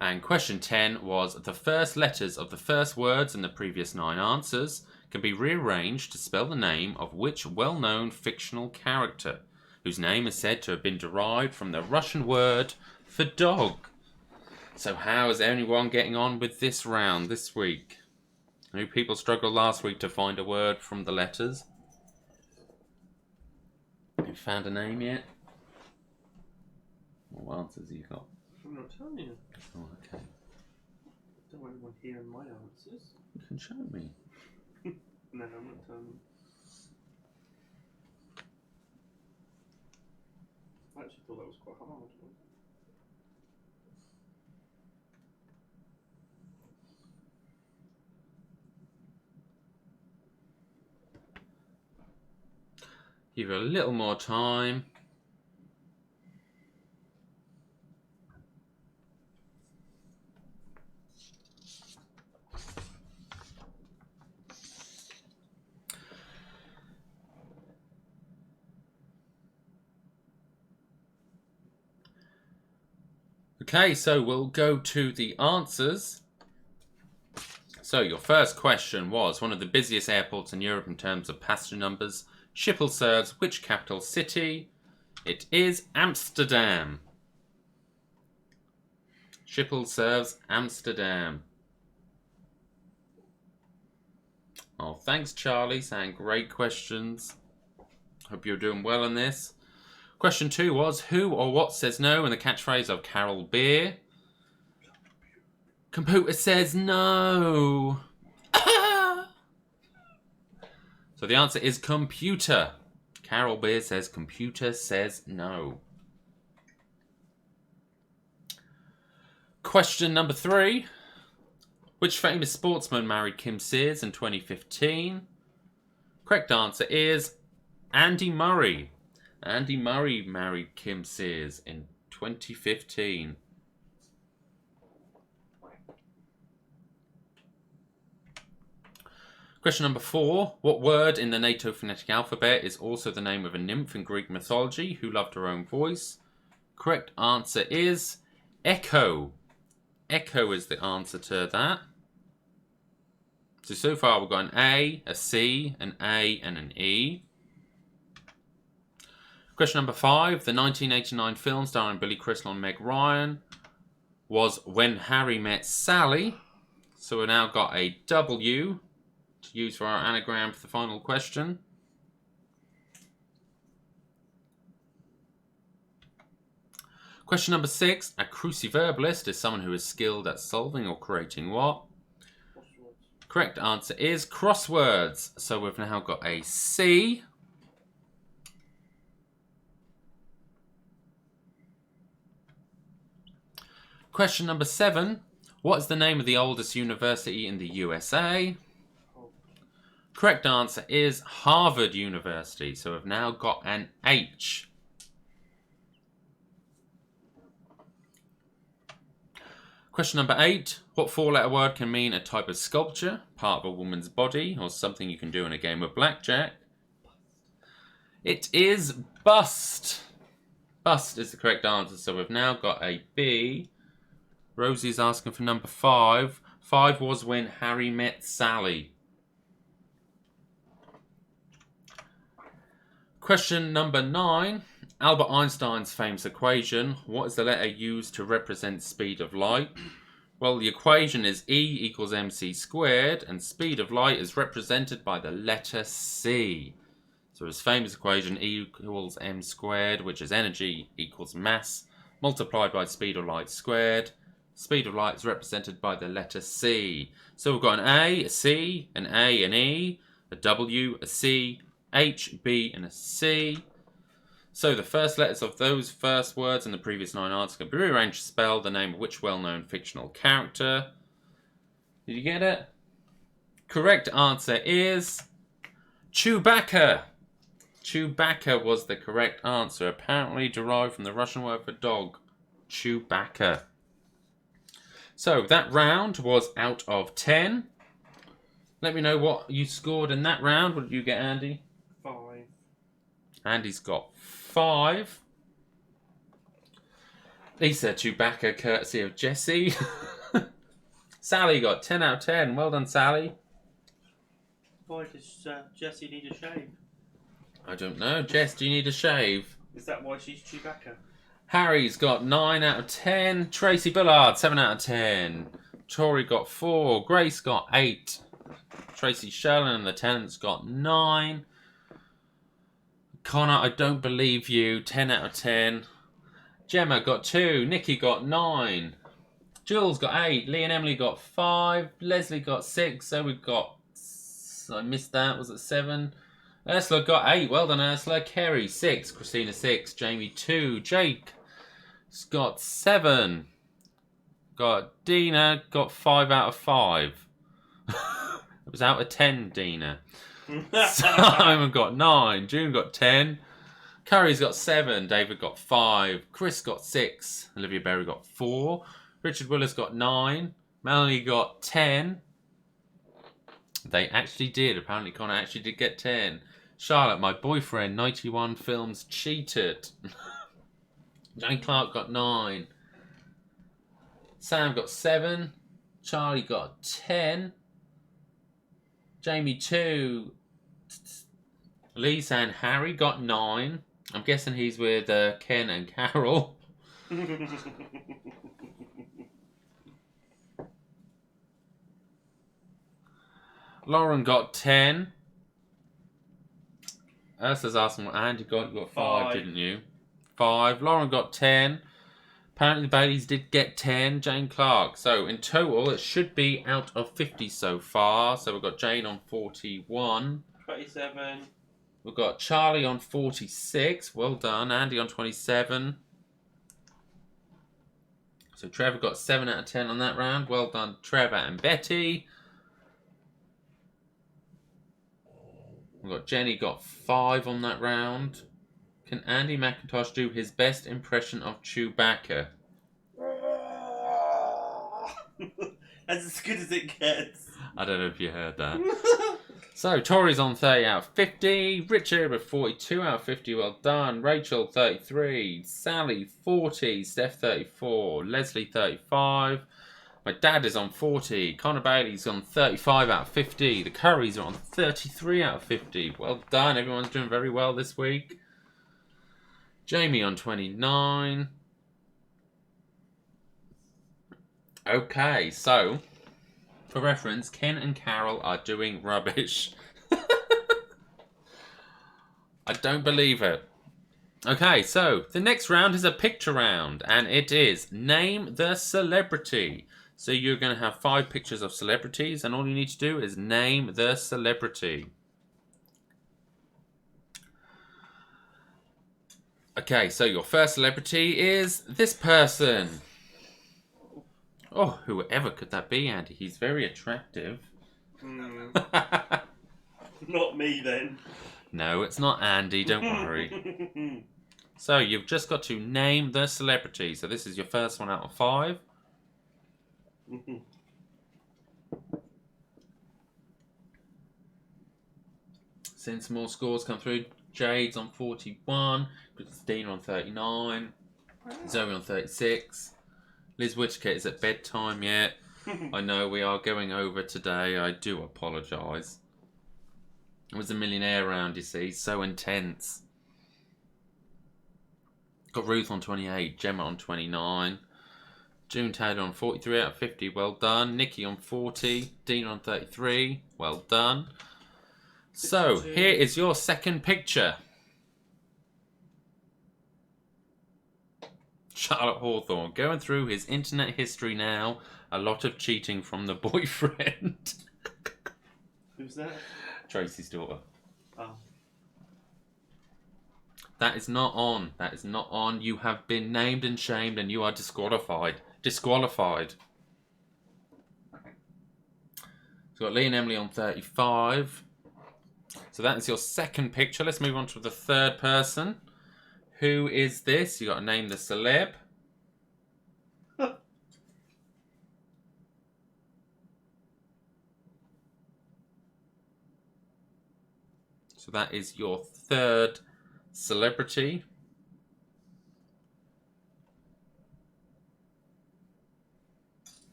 And question 10 was, the first letters of the first words in the previous 9 answers can be rearranged to spell the name of which well-known fictional character, whose name is said to have been derived from the Russian word for dog. So how is anyone getting on with this round this week? I know people struggled last week to find a word from the letters. You found a name yet? What answers have you got? I'm not telling you. Oh, okay. Don't want anyone hearing my answers. You can show me. No, I'm not telling you. I actually thought that was quite hard. Give you a little more time. Okay, so we'll go to the answers. So your first question was, one of the busiest airports in Europe in terms of passenger numbers, Schiphol serves which capital city? It is Amsterdam. Schiphol serves Amsterdam. Oh, thanks Charlie, saying great questions. Hope you're doing well on this. Question 2 was, who or what says no in the catchphrase of Carol Beer? Computer says no. So the answer is computer. Carol Beer says computer says no. Question number 3. Which famous sportsman married Kim Sears in 2015? Correct answer is Andy Murray. Andy Murray married Kim Sears in 2015. Question number 4. What word in the NATO phonetic alphabet is also the name of a nymph in Greek mythology who loved her own voice? Correct answer is echo. Echo is the answer to that. So far we've got an A, a C, an A, and an E. Question number 5. The 1989 film starring Billy Crystal and Meg Ryan was When Harry Met Sally. So we've now got a W to use for our anagram for the final question. Question number 6. A cruciverbalist is someone who is skilled at solving or creating what? Correct answer is crosswords. So we've now got a C. Question number 7. What is the name of the oldest university in the USA? Correct answer is Harvard University. So we've now got an H. Question number 8. What 4-letter word can mean a type of sculpture, part of a woman's body, or something you can do in a game of blackjack? It is bust. Bust is the correct answer. So we've now got a B. Rosie's asking for number 5. 5 was When Harry Met Sally. Question number 9. Albert Einstein's famous equation. What is the letter used to represent speed of light? Well, the equation is E equals mc squared, and speed of light is represented by the letter C. So his famous equation, E equals m squared, which is energy equals mass, multiplied by speed of light squared. Speed of light is represented by the letter C. So we've got an A, a C, an A, an E, a W, a C, H, B, and a C. So the first letters of those first words in the previous 9 answers can be rearranged to spell the name of which well-known fictional character. Did you get it? Correct answer is Chewbacca. Chewbacca was the correct answer, apparently derived from the Russian word for dog, Chewbacca. So that round was out of 10. Let me know what you scored in that round. What did you get, Andy? 5. Andy's got 5. Lisa, Chewbacca, courtesy of Jessie. Sally got 10 out of 10. Well done, Sally. Why does Jessie need a shave? I don't know. Jess, do you need a shave? Is that why she's Chewbacca? Harry's got 9 out of 10. Tracy Billard, 7 out of 10. Tori got 4. Grace got 8. Tracy Sherlin and the Tenants got 9. Connor, I don't believe you. 10 out of 10. Gemma got 2. Nikki got 9. Jules got 8. Lee and Emily got 5. Leslie got 6. So we've got... I missed that. Was it 7? Ursula got 8. Well done, Ursula. Kerry, 6. Christina, 6. Jamie, 2. Jake's got 7. Got Dina, got 5 out of 5. It was out of 10, Dina. Simon got 9. June got 10. Curry's got 7. David got 5. Chris got 6. Olivia Berry got 4. Richard Willis got 9. Melanie got 10. They actually did. Apparently Connor actually did get 10. Charlotte, my boyfriend, 91 films, cheated. Jane Clark got 9. Sam got 7. Charlie got 10. Jamie 2. Lisa and Harry got 9. I'm guessing he's with Ken and Carol. Lauren got 10. Ursula's asking what Andy got. You got 5, didn't you? 5. Lauren got 10. Apparently the Baileys did get 10. Jane Clark. So in total, it should be out of 50 so far. So we've got Jane on 41. 27. We've got Charlie on 46. Well done. Andy on 27. So Trevor got 7 out of 10 on that round. Well done, Trevor and Betty. We've got Jenny got 5 on that round. Can Andy McIntosh do his best impression of Chewbacca? That's as good as it gets. I don't know if you heard that. So, Tori's on 30 out of 50. Richard with 42 out of 50. Well done. Rachel, 33. Sally, 40. Steph, 34. Leslie, 35. My dad is on 40. Connor Bailey's on 35 out of 50. The Currys are on 33 out of 50. Well done. Everyone's doing very well this week. Jamie on 29. Okay, so, for reference, Ken and Carol are doing rubbish. I don't believe it. Okay, so, the next round is a picture round, and it is Name the Celebrity. So you're going to have 5 pictures of celebrities, and all you need to do is name the celebrity. Okay, so your first celebrity is this person. Oh, whoever could that be, Andy? He's very attractive. Not me, then. No, it's not Andy, don't worry. So, you've just got to name the celebrity. So, this is your first one out of 5. Since more scores come through, Jade's on 41, Christina on 39, Zoe on 36. Liz Whitaker is at bedtime yet. I know we are going over today. I do apologise. It was a millionaire round, you see. So intense. Got Ruth on 28. Gemma on 29. June Taylor on 43 out of 50. Well done. Nikki on 40. Dean on 33. Well done. So, here is your second picture. Charlotte Hawthorne, going through his internet history now. A lot of cheating from the boyfriend. Who's that? Tracy's daughter. Oh. That is not on. That is not on. You have been named and shamed and you are disqualified. Disqualified. So we've got Lee and Emily on 35. So that is your second picture. Let's move on to the third person. Who is this? You got to name the celeb. So that is your third celebrity.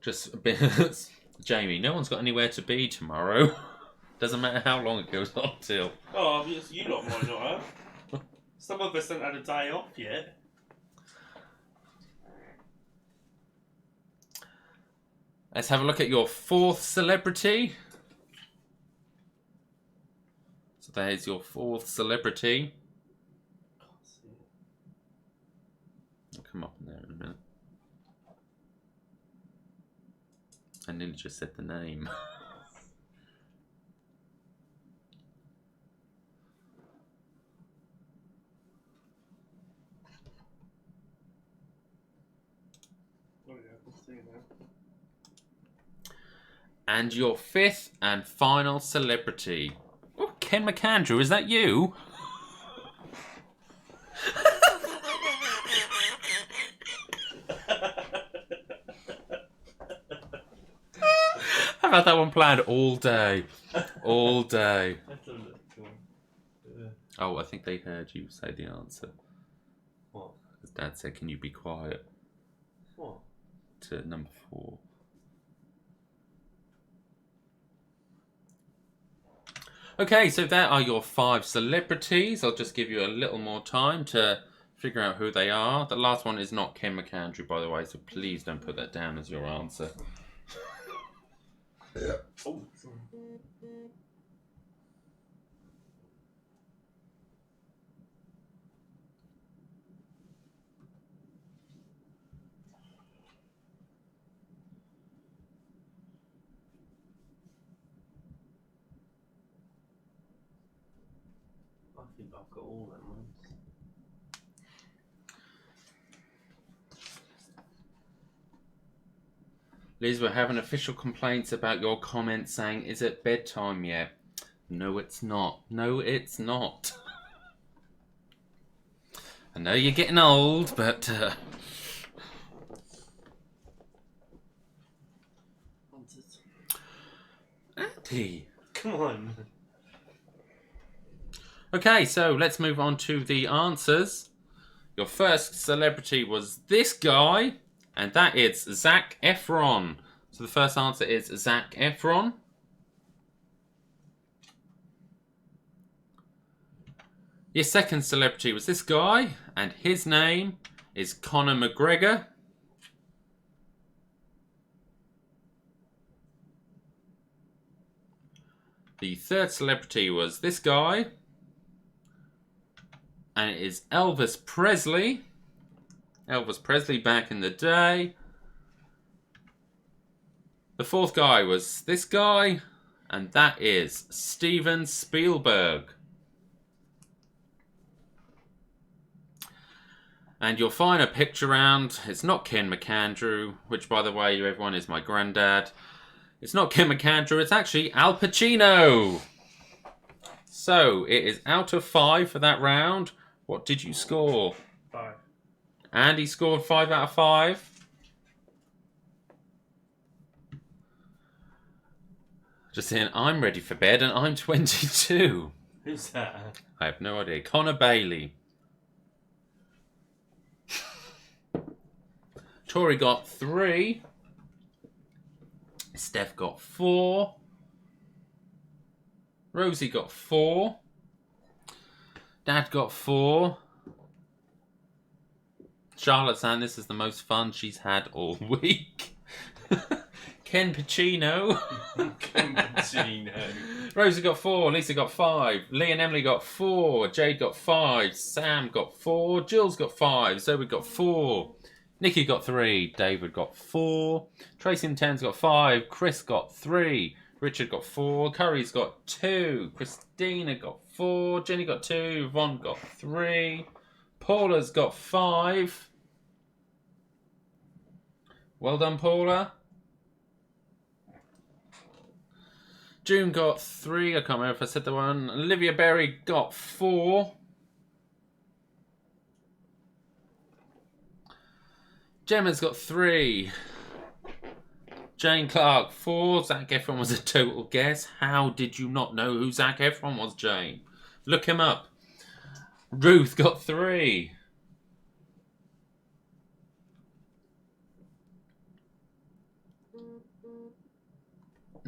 Just a bit. Jamie, no one's got anywhere to be tomorrow. Doesn't matter how long it goes on till. Oh, obviously you lot might not have. Some of us haven't had a day off yet. Let's have a look at your fourth celebrity. So there's your fourth celebrity. I'll come up in there in a minute. I nearly just said the name. And your fifth and final celebrity. Oh, Ken McAndrew, is that you? I've had that one planned all day. All day. Oh, I think they heard you say the answer. What? His dad said, can you be quiet? What? To number 4. Okay, so there are your 5 celebrities. I'll just give you a little more time to figure out who they are. The last one is not Ken McAndrew, by the way, so please don't put that down as your answer. Yeah. Oh, sorry. think I've got all them ones. Liz, we're having official complaints about your comment saying, is it bedtime yet? No, it's not. No, it's not. I know you're getting old, but... Andy! Come on. Okay, so let's move on to the answers. Your first celebrity was this guy, and that is Zac Efron. So the first answer is Zac Efron. Your second celebrity was this guy, and his name is Conor McGregor. The third celebrity was this guy, and it is Elvis Presley. Elvis Presley back in the day. The fourth guy was this guy, and that is Steven Spielberg. And your final picture round, it's not Ken McAndrew, which by the way, everyone is my granddad. It's not Ken McAndrew, it's actually Al Pacino. So, it is out of 5 for that round. What did you score? 5. Andy scored 5 out of 5. Just saying, I'm ready for bed and I'm 22. Who's that? I have no idea. Connor Bailey. Tori got 3. Steph got 4. Rosie got 4. Dad got 4. Charlotte's saying this is the most fun she's had all week. Ken Pacino. Ken Pacino. Rosie got 4. Lisa got 5. Lee and Emily got 4. Jade got 5. Sam got 4. Jill's got 5. Zoe got 4. Nikki got 3. David got 4. Tracy and Tens got 5. Chris got 3. Richard got 4. Curry's got 2. Christina got 4. Jenny got 2. Yvonne got 3. Paula's got 5. Well done, Paula. June got 3. I can't remember if I said the one. Olivia Berry got 4. Gemma's got 3. Jane Clark 4. Zac Efron was a total guess. How did you not know who Zac Efron was, Jane? Look him up. Ruth got 3.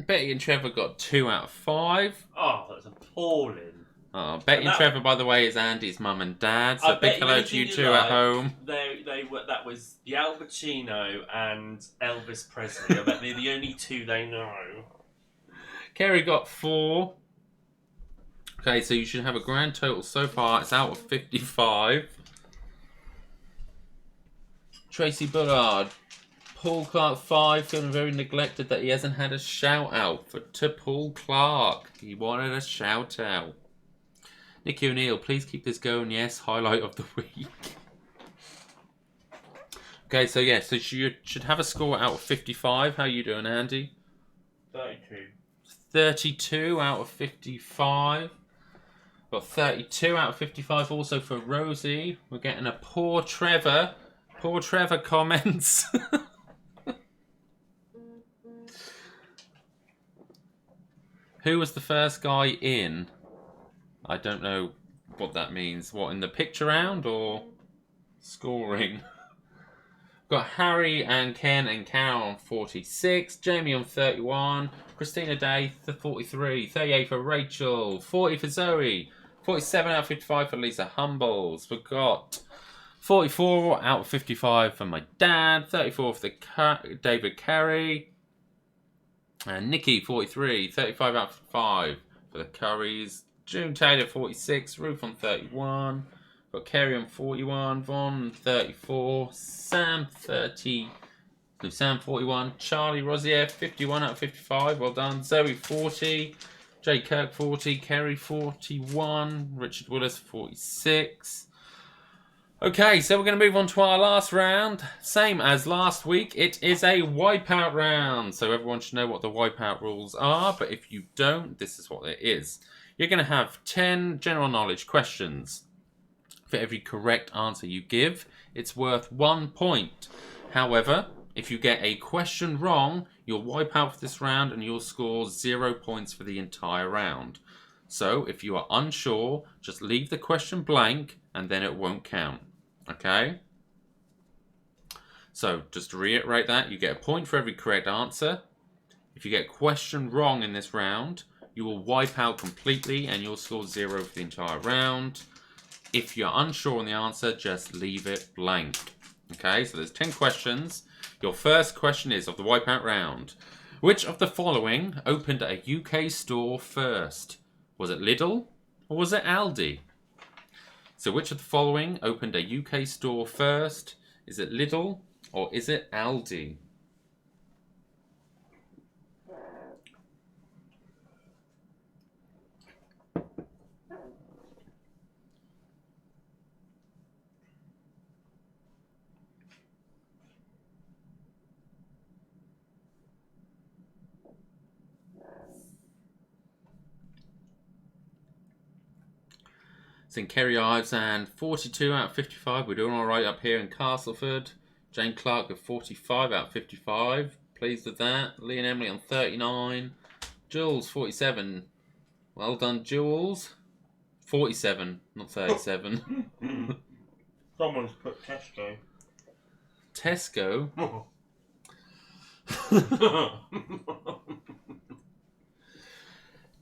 Betty and Trevor got 2 out of 5. Oh, that's appalling. Oh, Betty and Trevor, by the way, is Andy's mum and dad. So I big bet hello to you two at home. They were, that was the Al Pacino and Elvis Presley. I bet they're the only two they know. Kerry got 4. Okay, so you should have a grand total so far. It's out of 55. Tracy Bullard. Paul Clark 5, feeling very neglected that he hasn't had a shout out to Paul Clark. He wanted a shout out. Nicky O'Neill, please keep this going. Yes, highlight of the week. Okay, so yeah, so you should have a score out of 55. How you doing, Andy? 32. 32 out of 55. Got 32 out of 55 also for Rosie. We're getting a poor Trevor comments. Who was the first guy in? I don't know what that means. What, in the picture round or scoring? Got Harry and Ken and Carol on 46. Jamie on 31. Christina Day, 43. 38 for Rachel. 40 for Zoe. 47 out of 55 for Lisa Humbles. We got 44 out of 55 for my dad. 34 for the David Carey. And Nikki, 43. 35 out of 5 for the Currys. June Taylor, 46. Ruth on 31. Got Kerry on 41. Vaughn, 34. Sam, 30. Sam, 41. Charlie Rosier, 51 out of 55. Well done. Zoe, 40. Jay Kirk 40, Kerry 41, Richard Willis 46. Okay, so we're going to move on to our last round. Same as last week, it is a Wipeout round. So everyone should know what the Wipeout rules are, but if you don't, this is what it is. You're going to have 10 general knowledge questions. For every correct answer you give, it's worth 1 point. However, if you get a question wrong, you'll wipe out for this round and you'll score 0 points for the entire round. So if you are unsure, just leave the question blank and then it won't count. Okay? So just to reiterate that, you get a point for every correct answer. If you get a question wrong in this round, you will wipe out completely and you'll score 0 for the entire round. If you're unsure on the answer, just leave it blank. Okay, so there's 10 questions. Your first question is of the Wipeout round. Which of the following opened a UK store first? Was it Lidl or was it Aldi? So which of the following opened a UK store first? Is it Lidl or is it Aldi? In Kerry Ives and 42 out of 55. We're doing all right up here in Castleford. Jane Clark with 45 out of 55. Pleased with that. Lee and Emily on 39. Jules 47. Well done, Jules. 47, not 37. Someone's put Tesco. Tesco?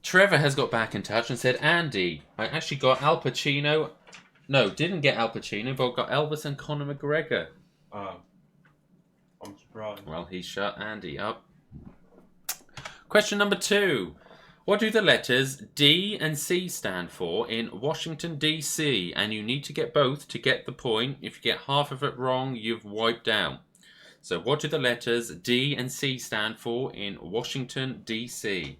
Trevor has got back in touch and said, Andy, I actually got Al Pacino. No, didn't get Al Pacino, but got Elvis and Conor McGregor. Oh. I'm surprised. Well, he shut Andy up. Question number 2. What do the letters D and C stand for in Washington, D.C.? And you need to get both to get the point. If you get half of it wrong, you've wiped out. So what do the letters D and C stand for in Washington, D.C.?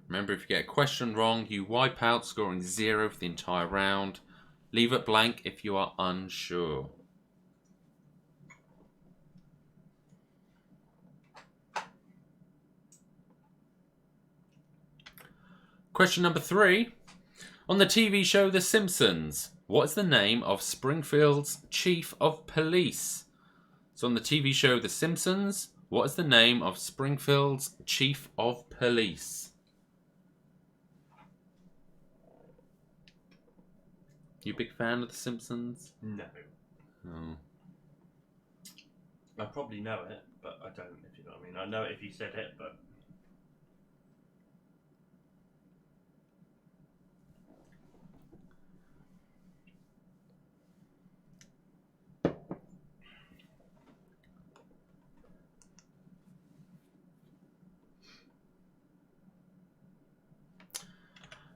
Remember, if you get a question wrong, you wipe out, scoring 0 for the entire round. Leave it blank if you are unsure. Question number 3. On the TV show The Simpsons, what is the name of Springfield's chief of police? So on the TV show The Simpsons, what is the name of Springfield's chief of police? You a big fan of The Simpsons? No. Oh. I probably know it, but I don't, if you know what I mean. I know it if you said it, but...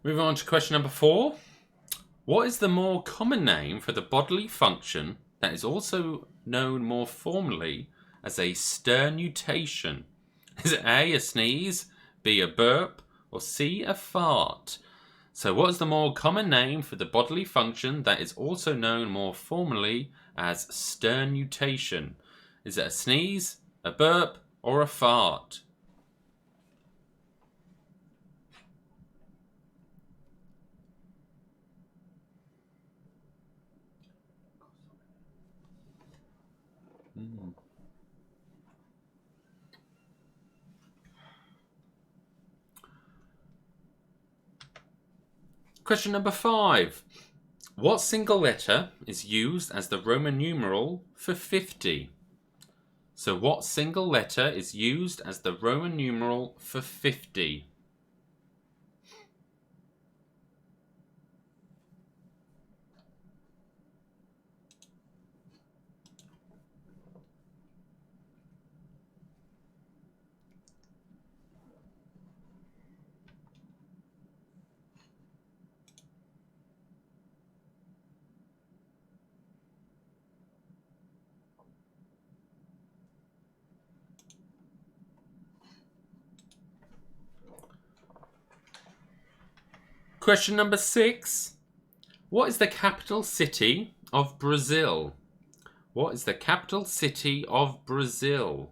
Moving on to question number 4. What is the more common name for the bodily function that is also known more formally as a sternutation? Is it A, a sneeze, B, a burp, or C, a fart? So what is the more common name for the bodily function that is also known more formally as sternutation? Is it a sneeze, a burp, or a fart? Question number 5. What single letter is used as the Roman numeral for 50? So what single letter is used as the Roman numeral for 50? Question number 6. What is the capital city of Brazil? What is the capital city of Brazil?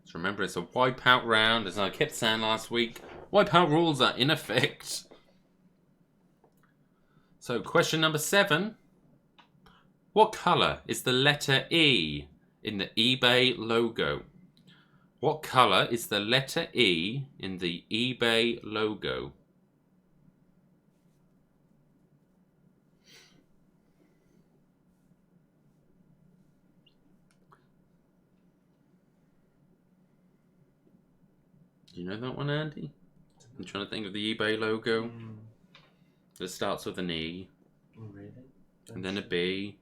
So remember, it's a wipeout round, as I kept saying last week. Wipeout rules are in effect. So question number 7. What colour is the letter E in the eBay logo? What colour is the letter E in the eBay logo? Do you know that one, Andy? I'm trying to think of the eBay logo. It starts with an E. Oh, really? And then a B.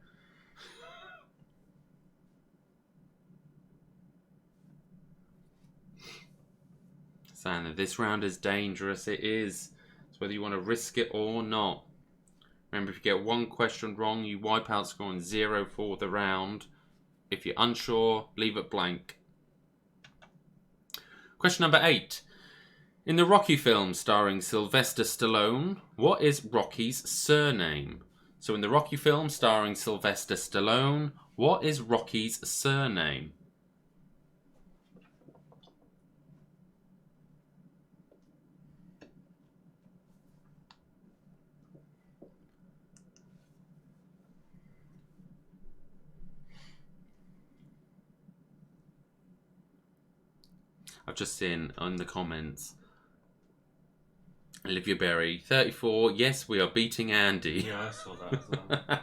Saying that this round is dangerous. It is. It's whether you want to risk it or not. Remember, if you get one question wrong, you wipe out, scoring 0 for the round. If you're unsure, leave it blank. Question number 8. In the Rocky film starring Sylvester Stallone, what is Rocky's surname? So in the Rocky film starring Sylvester Stallone, what is Rocky's surname? I've just seen on the comments, Olivia Berry, 34, yes, we are beating Andy. Yeah, I saw that as well.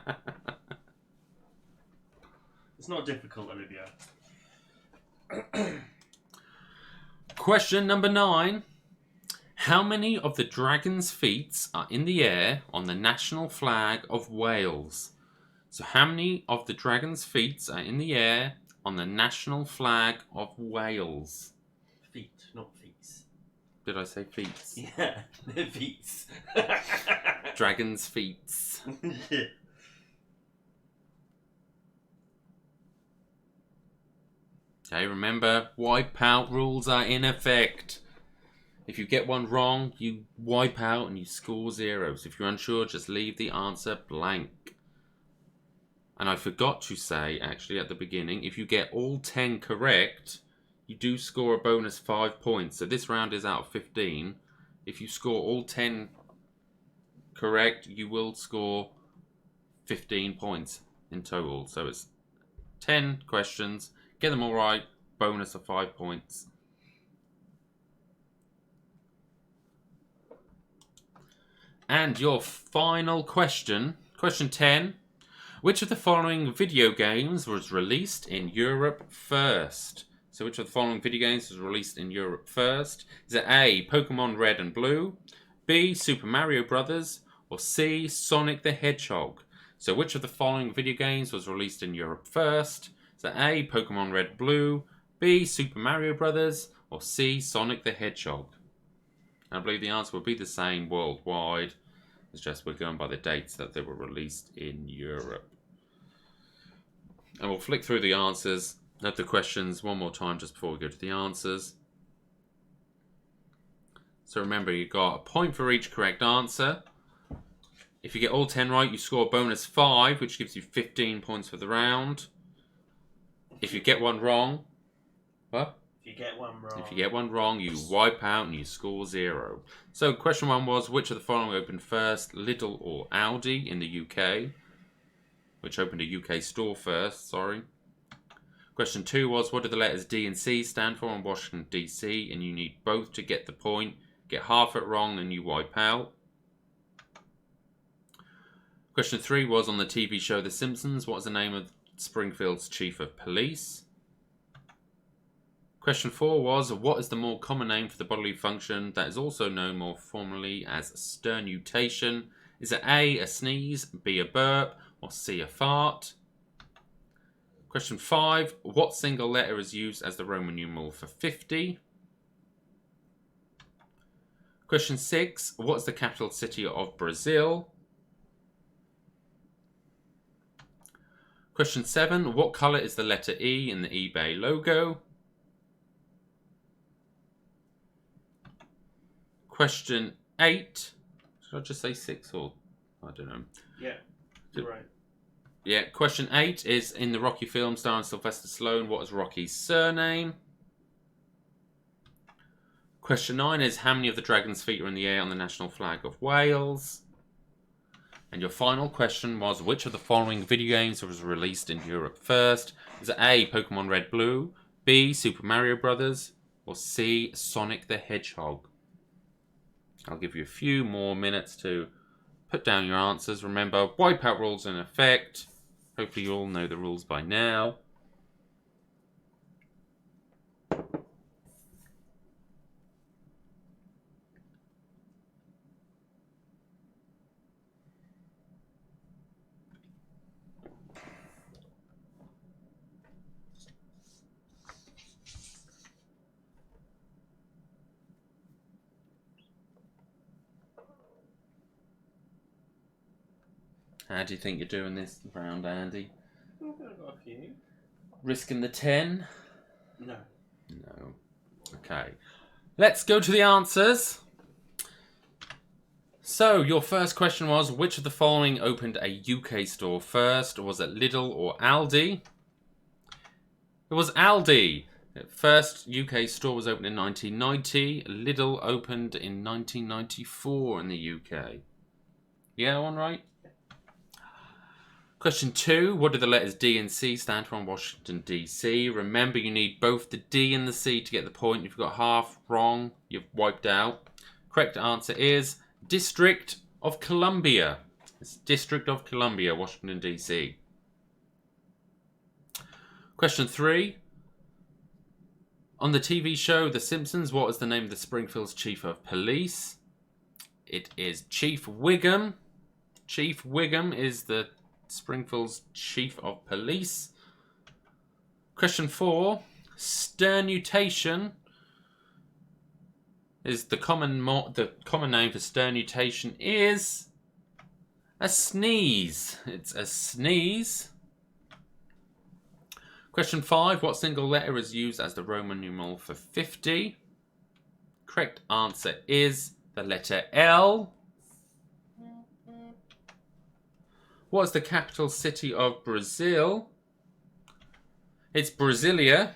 It's not difficult, Olivia. Question number 9. How many of the dragon's feet are in the air on the national flag of Wales? So how many of the dragon's feet are in the air on the national flag of Wales? Feet, not feet. Did I say feet? Yeah, they're feet. Dragon's feet. Okay, remember, wipeout rules are in effect. If you get one wrong, you wipe out and you score 0. So if you're unsure, just leave the answer blank. And I forgot to say, actually, at the beginning, if you get all 10 correct, you do score a bonus 5 points. So this round is out of 15. If you score all 10 correct, you will score 15 points in total. So it's 10 questions. Get them all right, bonus of 5 points. And your final question, question 10. Which of the following video games was released in Europe first? So which of the following video games was released in Europe first? Is it A, Pokemon Red and Blue, B, Super Mario Brothers, or C, Sonic the Hedgehog? So which of the following video games was released in Europe first? Is it A, Pokemon Red and Blue, B, Super Mario Brothers, or C, Sonic the Hedgehog? I believe the answer will be the same worldwide. It's just we're going by the dates that they were released in Europe. And we'll flick through the answers of the questions one more time just before we go to the answers. So remember, you got a point for each correct answer. If you get all 10 right, you score a bonus 5, which gives you 15 points for the round. If you get one wrong, what? If you get one wrong. If you get one wrong, you wipe out and you score 0. So question 1 was, which of the following opened first, Lidl or Aldi in the UK? Which opened a UK store first, sorry. Question 2 was, what do the letters D and C stand for in Washington, D.C.? And you need both to get the point. Get half it wrong and you wipe out. Question 3 was, on the TV show The Simpsons, what is the name of Springfield's chief of police? Question 4 was, what is the more common name for the bodily function that is also known more formally as sternutation? Is it A, a sneeze, B, a burp, or C, a fart? Question 5. What single letter is used as the Roman numeral for 50? Question 6. What is the capital city of Brazil? Question 7. What colour is the letter E in the eBay logo? Question 8. Should I just say 6 or... I don't know. Yeah, you're right. Yeah, question 8 is in the Rocky film starring Sylvester Stallone. What is Rocky's surname? Question 9 is how many of the dragon's feet are in the air on the national flag of Wales? And your final question was which of the following video games was released in Europe first? Is it A, Pokemon Red Blue, B, Super Mario Brothers, or C, Sonic the Hedgehog? I'll give you a few more minutes to put down your answers. Remember, Wipeout rules in effect. Hopefully you all know the rules by now. How do you think you're doing this round, Andy? I think I've got a few. Risking the 10? No. No. Okay. Let's go to the answers. So, your first question was, which of the following opened a UK store first? Was it Lidl or Aldi? It was Aldi. The first UK store was opened in 1990. Lidl opened in 1994 in the UK. Yeah, one right? Question 2. What do the letters D and C stand for in Washington, D.C.? Remember, you need both the D and the C to get the point. If you've got half wrong, you've wiped out. Correct answer is District of Columbia. It's District of Columbia, Washington, D.C. Question 3. On the TV show The Simpsons, what is the name of the Springfield's Chief of Police? It is Chief Wiggum. Chief Wiggum is the Springfield's Chief of Police. Question 4. Sternutation is the common name for sternutation is a sneeze. It's a sneeze. Question 5. What single letter is used as the Roman numeral for 50? Correct answer is the letter L. What is the capital city of Brazil? It's Brasilia.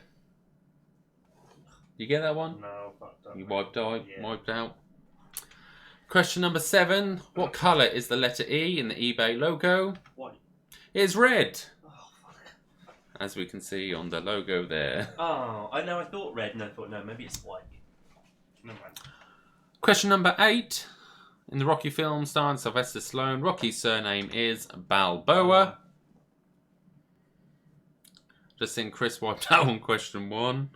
You get that one? No, but you wiped out. Question number 7. What colour is the letter E in the eBay logo? White. It's red. Oh, fuck. As we can see on the logo there. Oh, I know. I thought red, and I thought no, maybe it's white. Never mind. Question number 8. In the Rocky film starring Sylvester Stallone, Rocky's surname is Balboa. Just seeing Chris wiped out on question 1.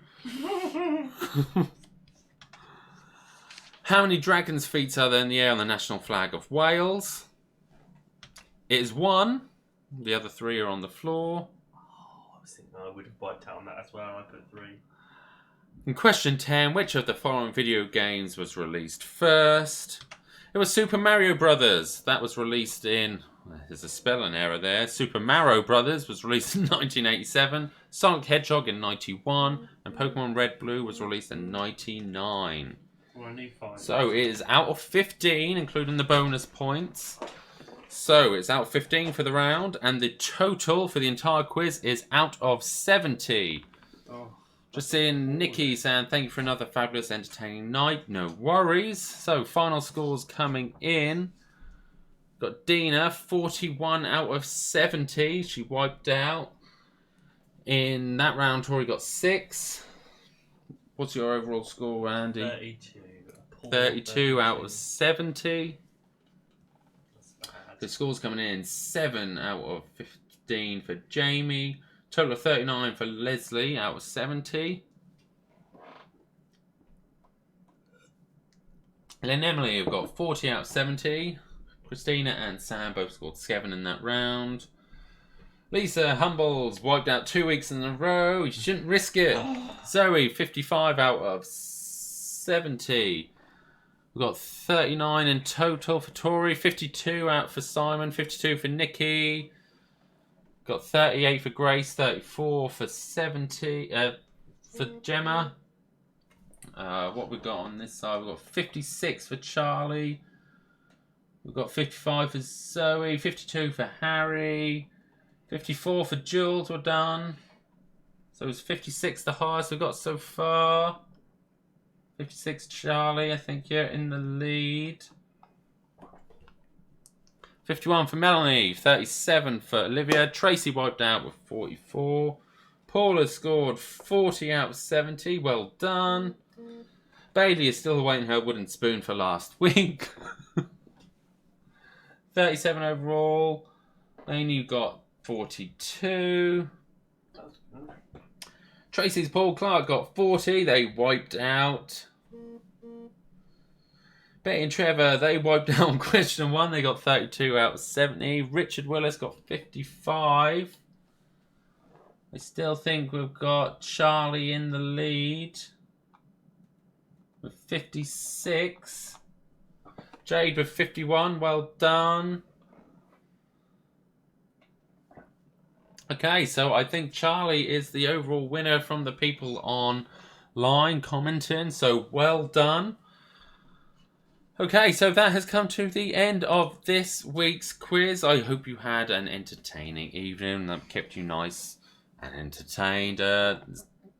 How many dragon's feet are there in the air on the national flag of Wales? It is 1. The other 3 are on the floor. Oh, I was thinking I would have wiped out on that as well. I put 3. In question 10, which of the following video games was released first? It was Super Mario Brothers. That was released in... There's a spelling error there. Super Mario Brothers was released in 1987. Sonic Hedgehog in 91. And Pokemon Red Blue was released in 99. Well, I need 5. So it is out of 15, including the bonus points. So it's out of 15 for the round. And the total for the entire quiz is out of 70. Oh. Just seeing Nikki saying thank you for another fabulous entertaining night. No worries. So final scores coming in. Got Dina 41 out of 70. She wiped out. In that round Tori got 6. What's your overall score, Andy? 32. 32 out of 70. The score's coming in 7 out of 15 for Jamie. Total of 39 for Leslie out of 70. And then Emily have got 40 out of 70. Christina and Sam both scored 7 in that round. Lisa Humbles wiped out 2 weeks in a row. You shouldn't risk it. Zoe, 55 out of 70. We've got 39 in total for Tori. 52 out for Simon. 52 for Nikki. Got 38 for Grace. 34 for 70 for Gemma. What we got on this side? We've got 56 for Charlie. We've got 55 for Zoe. 52 for Harry. 54 for Jules were done. So it's 56 the highest we've got so far. 56 Charlie, I think you're in the lead. 51 for Melanie. 37 for Olivia. Tracy wiped out with 44. Paula scored 40 out of 70. Well done. Bailey is still awaiting her wooden spoon for last week. 37 overall. Lainey got 42. Tracy's Paul Clark got 40. They wiped out. Betty and Trevor, they wiped out on question 1. They got 32 out of 70. Richard Willis got 55. I still think we've got Charlie in the lead with 56. Jade with 51. Well done. Okay, so I think Charlie is the overall winner from the people online commenting. So well done. Okay, so that has come to the end of this week's quiz. I hope you had an entertaining evening that kept you nice and entertained.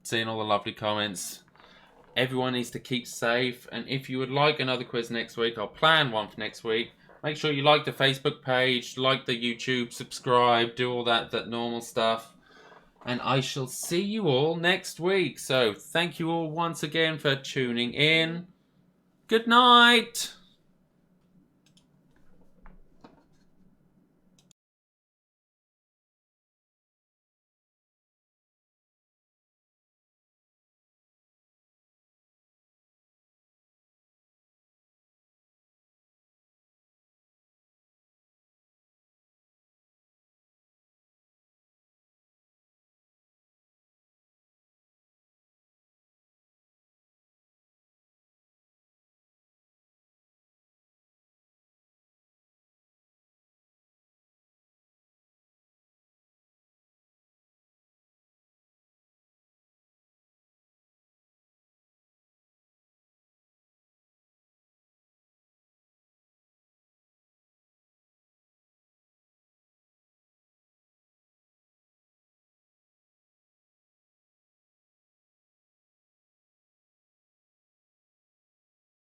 Seeing all the lovely comments. Everyone needs to keep safe. And if you would like another quiz next week, I'll plan one for next week. Make sure you like the Facebook page, like the YouTube, subscribe, do all that normal stuff. And I shall see you all next week. So thank you all once again for tuning in. Good night.